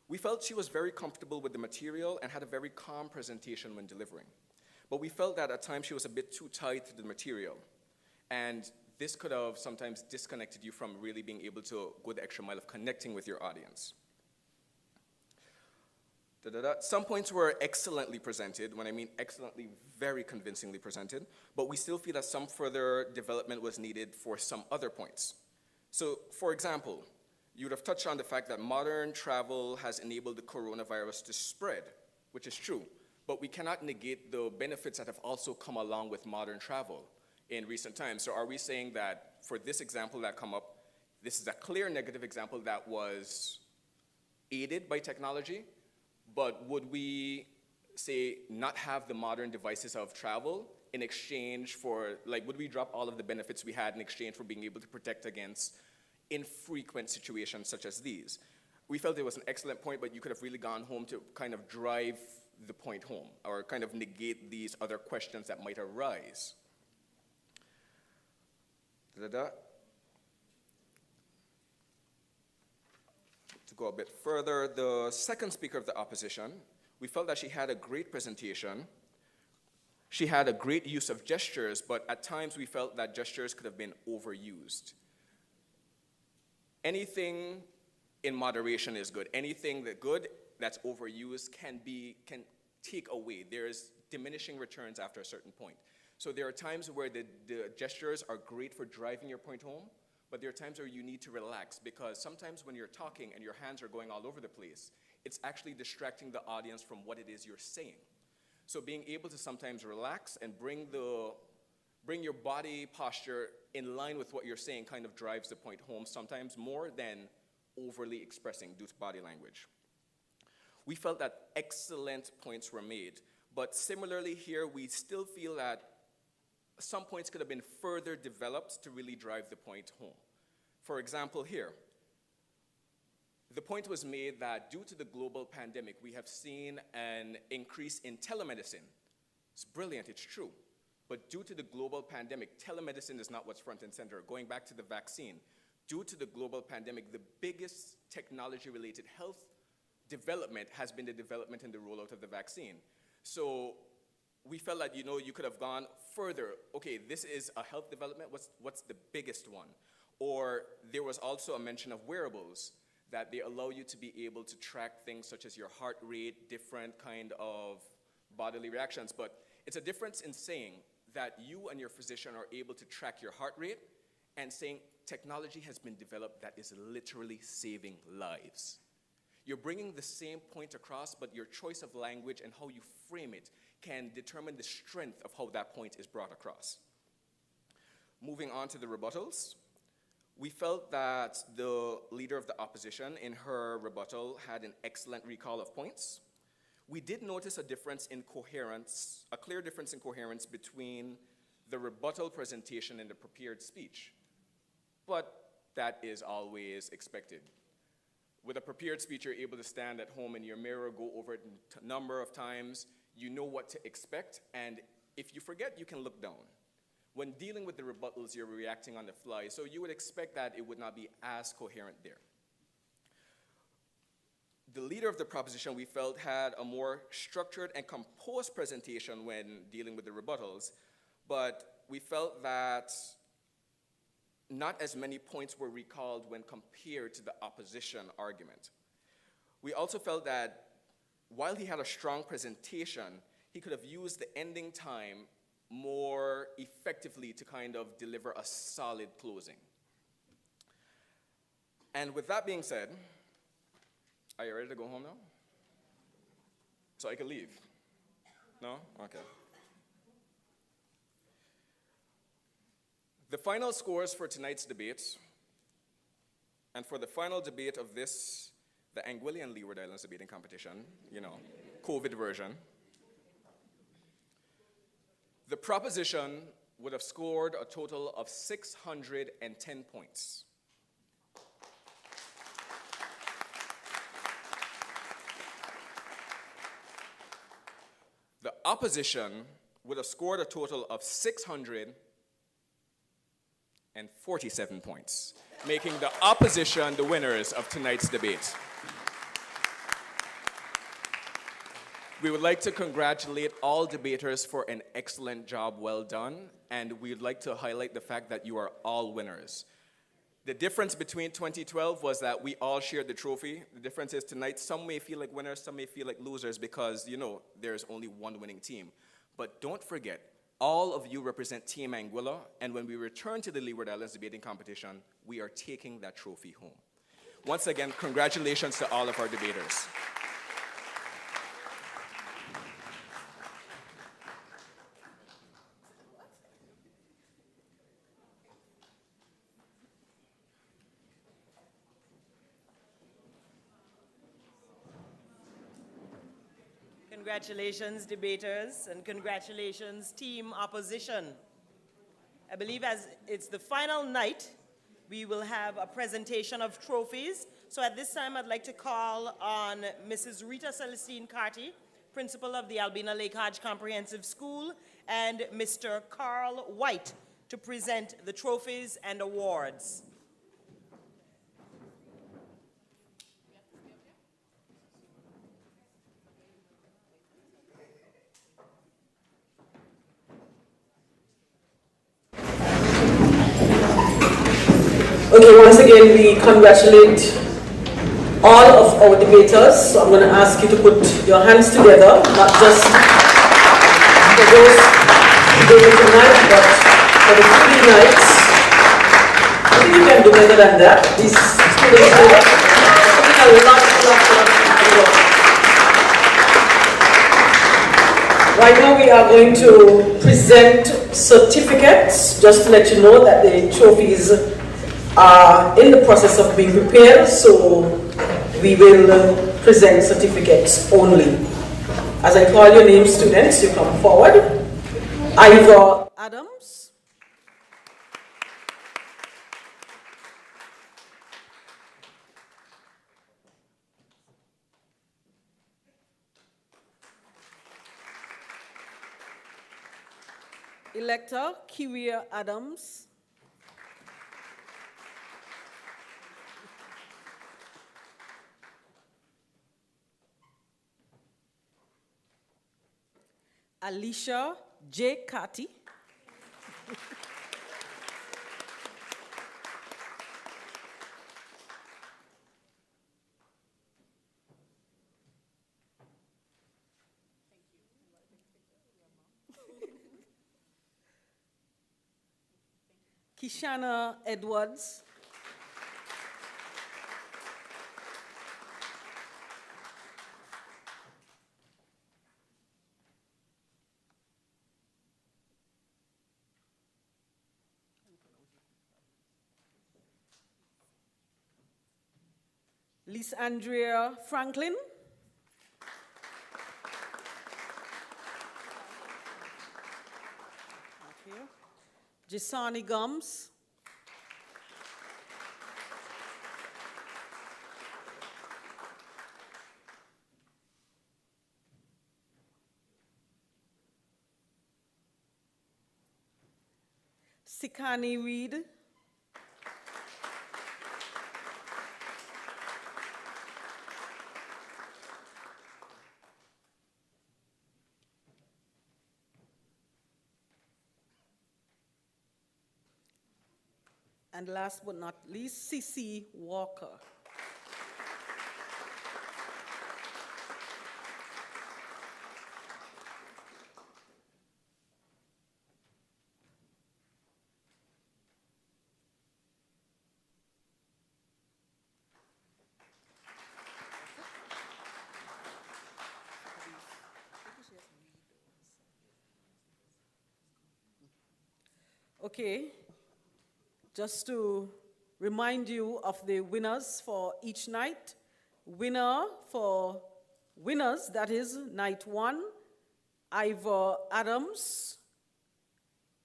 we felt she was very comfortable with the material and had a very calm presentation when delivering. But we felt that at times she was a bit too tied to the material. And this could have sometimes disconnected you from really being able to go the extra mile of connecting with your audience. Some points were excellently presented. When I mean excellently, very convincingly presented. But we still feel that some further development was needed for some other points. So, for example, you would have touched on the fact that modern travel has enabled the coronavirus to spread, which is true. But we cannot negate the benefits that have also come along with modern travel in recent times. So are we saying that for this example that come up, this is a clear negative example that was aided by technology, but would we say not have the modern devices of travel in exchange for, like, would we drop all of the benefits we had in exchange for being able to protect against infrequent situations such as these? We felt it was an excellent point, but you could have really gone home to kind of drive the point home, or kind of negate these other questions that might arise. To go a bit further, the second speaker of the opposition, we felt that she had a great presentation. She had a great use of gestures, but at times we felt that gestures could have been overused. Anything in moderation is good. Anything that's overused can take away. There's diminishing returns after a certain point. So there are times where the gestures are great for driving your point home, but there are times where you need to relax, because sometimes when you're talking and your hands are going all over the place, it's actually distracting the audience from what it is you're saying. So being able to sometimes relax and bring your body posture in line with what you're saying kind of drives the point home sometimes more than overly expressing due to body language. We felt that excellent points were made, but similarly here, we still feel that some points could have been further developed to really drive the point home. For example, here, the point was made that due to the global pandemic, we have seen an increase in telemedicine. It's brilliant, it's true. But due to the global pandemic, telemedicine is not what's front and center. Going back to the vaccine, due to the global pandemic, the biggest technology-related health development has been the development and the rollout of the vaccine. So we felt that, you could have gone further. Okay, this is a health development, what's the biggest one? Or there was also a mention of wearables, that they allow you to be able to track things such as your heart rate, different kind of bodily reactions. But it's a difference in saying that you and your physician are able to track your heart rate and saying technology has been developed that is literally saving lives. You're bringing the same point across, but your choice of language and how you frame it can determine the strength of how that point is brought across. Moving on to the rebuttals, we felt that the leader of the opposition in her rebuttal had an excellent recall of points. We did notice a difference in coherence, a clear difference in coherence between the rebuttal presentation and the prepared speech, but that is always expected. With a prepared speech, you're able to stand at home in your mirror, go over it a number of times, you know what to expect, and if you forget, you can look down. When dealing with the rebuttals, you're reacting on the fly, so you would expect that it would not be as coherent there. The leader of the proposition, we felt, had a more structured and composed presentation when dealing with the rebuttals, but we felt that not as many points were recalled when compared to the opposition argument. We also felt that while he had a strong presentation, he could have used the ending time more effectively to kind of deliver a solid closing. And with that being said, are you ready to go home now? So I can leave? No? Okay. The final scores for tonight's debate, and for the final debate of this, the Anguillian Leeward Islands debating competition, COVID version, the proposition would have scored a total of 610 points. The opposition would have scored a total of 647 points, making the opposition the winners of tonight's debate. We would like to congratulate all debaters for an excellent job well done, and we would like to highlight the fact that you are all winners. The difference between 2012 was that we all shared the trophy. The difference is tonight, some may feel like winners, some may feel like losers because, there's only one winning team. But don't forget, all of you represent Team Anguilla, and when we return to the Leeward Islands debating competition, we are taking that trophy home. Once again, congratulations to all of our debaters. Congratulations, debaters, and congratulations, team opposition. I believe as it's the final night, we will have a presentation of trophies. So at this time, I'd like to call on Mrs. Rita Celestine Carty, principal of the Albina Lake Hodge Comprehensive School, and Mr. Carl White to present the trophies and awards. Okay, once again, we congratulate all of our debaters. So I'm going to ask you to put your hands together, not just for those debating tonight, but for the 3 nights. I think you can do better than that. These students are putting a lot of work. Right now we are going to present certificates, just to let you know that the trophies are in the process of being prepared, so we will present certificates only. As I call your name, students, you come forward. Ivor Adams. Elector Kiria Adams. Alicia J. Carty. Kishana Edwards. Lisa Andrea Franklin. Jisani Gums. Sikani Reed. And last but not least, C.C. Walker. Okay. Just to remind you of the winners for each night. Winner for winners, that is night 1, Ivor Adams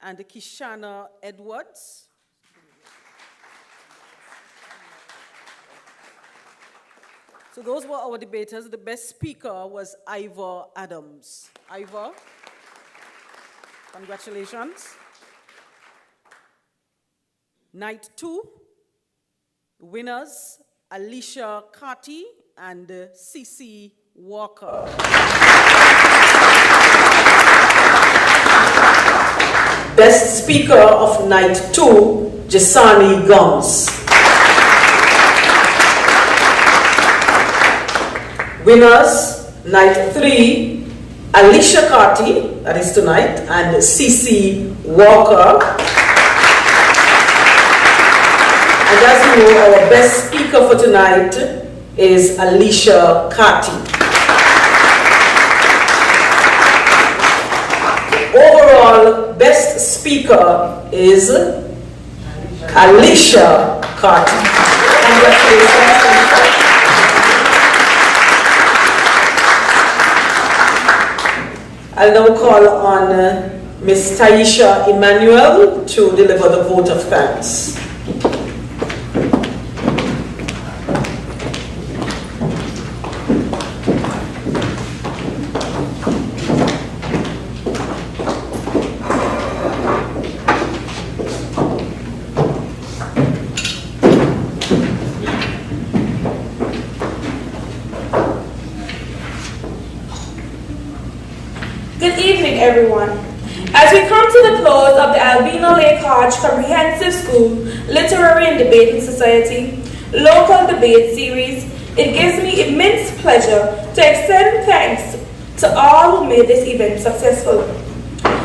and Kishana Edwards. So those were our debaters. The best speaker was Ivor Adams. Ivor, congratulations. Night 2, winners, Alicia Carty and C.C. Walker. Best speaker of night 2, Jisani Gums. Winners, night 3, Alicia Carty, that is tonight, and C.C. Walker. And as you know, our best speaker for tonight is Alicia Carty. Overall, best speaker is Alicia Carty. Congratulations. I'll now call on Ms. Taisha Emmanuel to deliver the vote of thanks. Good evening, everyone. As we come to the close of the Albino Lake Hodge Comprehensive School Literary and Debating Society Local Debate Series, It gives me immense pleasure to extend thanks to all who made this event successful.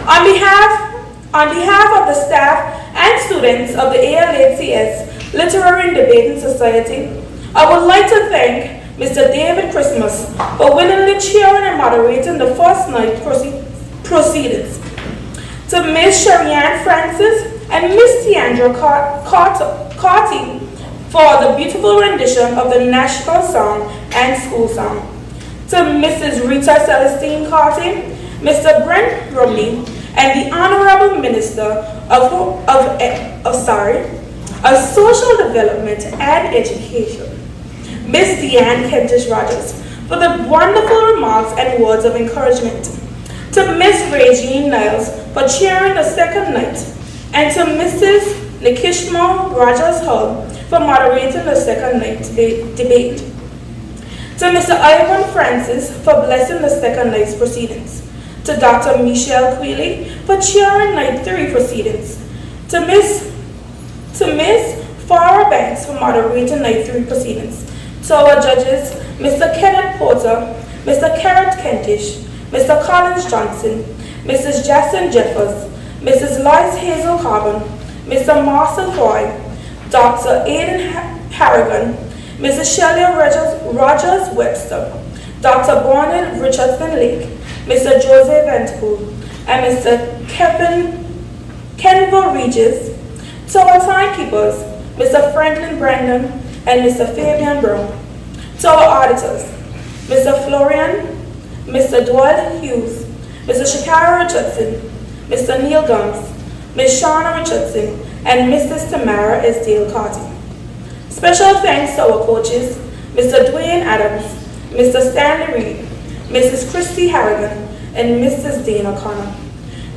On behalf of the staff and students of the ALHCS Literary and Debating Society, I would like to thank Mr. David Christmas for willingly chairing and moderating the first night proceedings, to Ms. Sharianne Francis and Ms. Tiandra Carty for the beautiful rendition of the national song and school song, to Mrs. Rita Celestine Carty, Mr. Brent Romney, and the Honorable Minister of Social Development and Education, Ms. Deanne Kentish Rogers, for the wonderful remarks and words of encouragement, to Ms. Regine Niles for chairing the second night, and to Mrs. Nikishma Rogers Hull for moderating the second night debate, to Mr. Ivan Francis for blessing the second night's proceedings, to Dr. Michelle Quealy for chairing night 3 proceedings, to Ms. Farah Banks for moderating night 3 proceedings, to our judges, Mr. Kenneth Porter, Mr. Carrot Kentish, Mr. Collins Johnson, Mrs. Jackson Jeffers, Mrs. Lois Hazel Carbon, Mr. Marcel Foy, Dr. Aidan Harrigan, Mrs. Shelley Rogers Webster, Dr. Barnett Richardson Lake, Mr. Jose Ventpool, and Mr. Kenvo Regis, to our timekeepers, Mr. Franklin Brandon and Mr. Fabian Brown, to our auditors, Mr. Florian, Mr. Doyle Hughes, Mr. Shakara Richardson, Mr. Neil Gums, Ms. Shauna Richardson, and Mrs. Tamara S. Dale Carty. Special thanks to our coaches, Mr. Dwayne Adams, Mr. Stanley Reed, Mrs. Christy Harrigan, and Mrs. Dana Connor.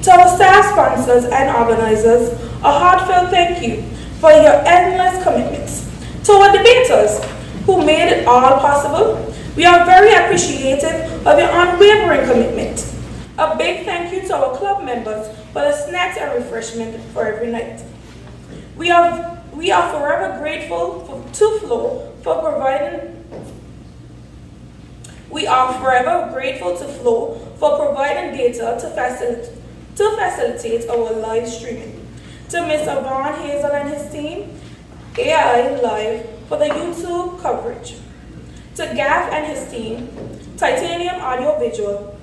To our staff sponsors and organizers, a heartfelt thank you for your endless commitments. To our debaters who made it all possible, we are very appreciative of your unwavering commitment. A big thank you to our club members for the snacks and refreshment for every night. We are forever grateful to Flo for providing. We are forever grateful to Flo for providing data to facilitate our live streaming. To Mr. Vaughn Hazel and his team, AI Live, for the YouTube coverage. To Gaff and his team, Titanium Audio Visual,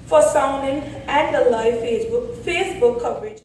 for sounding and the live Facebook coverage.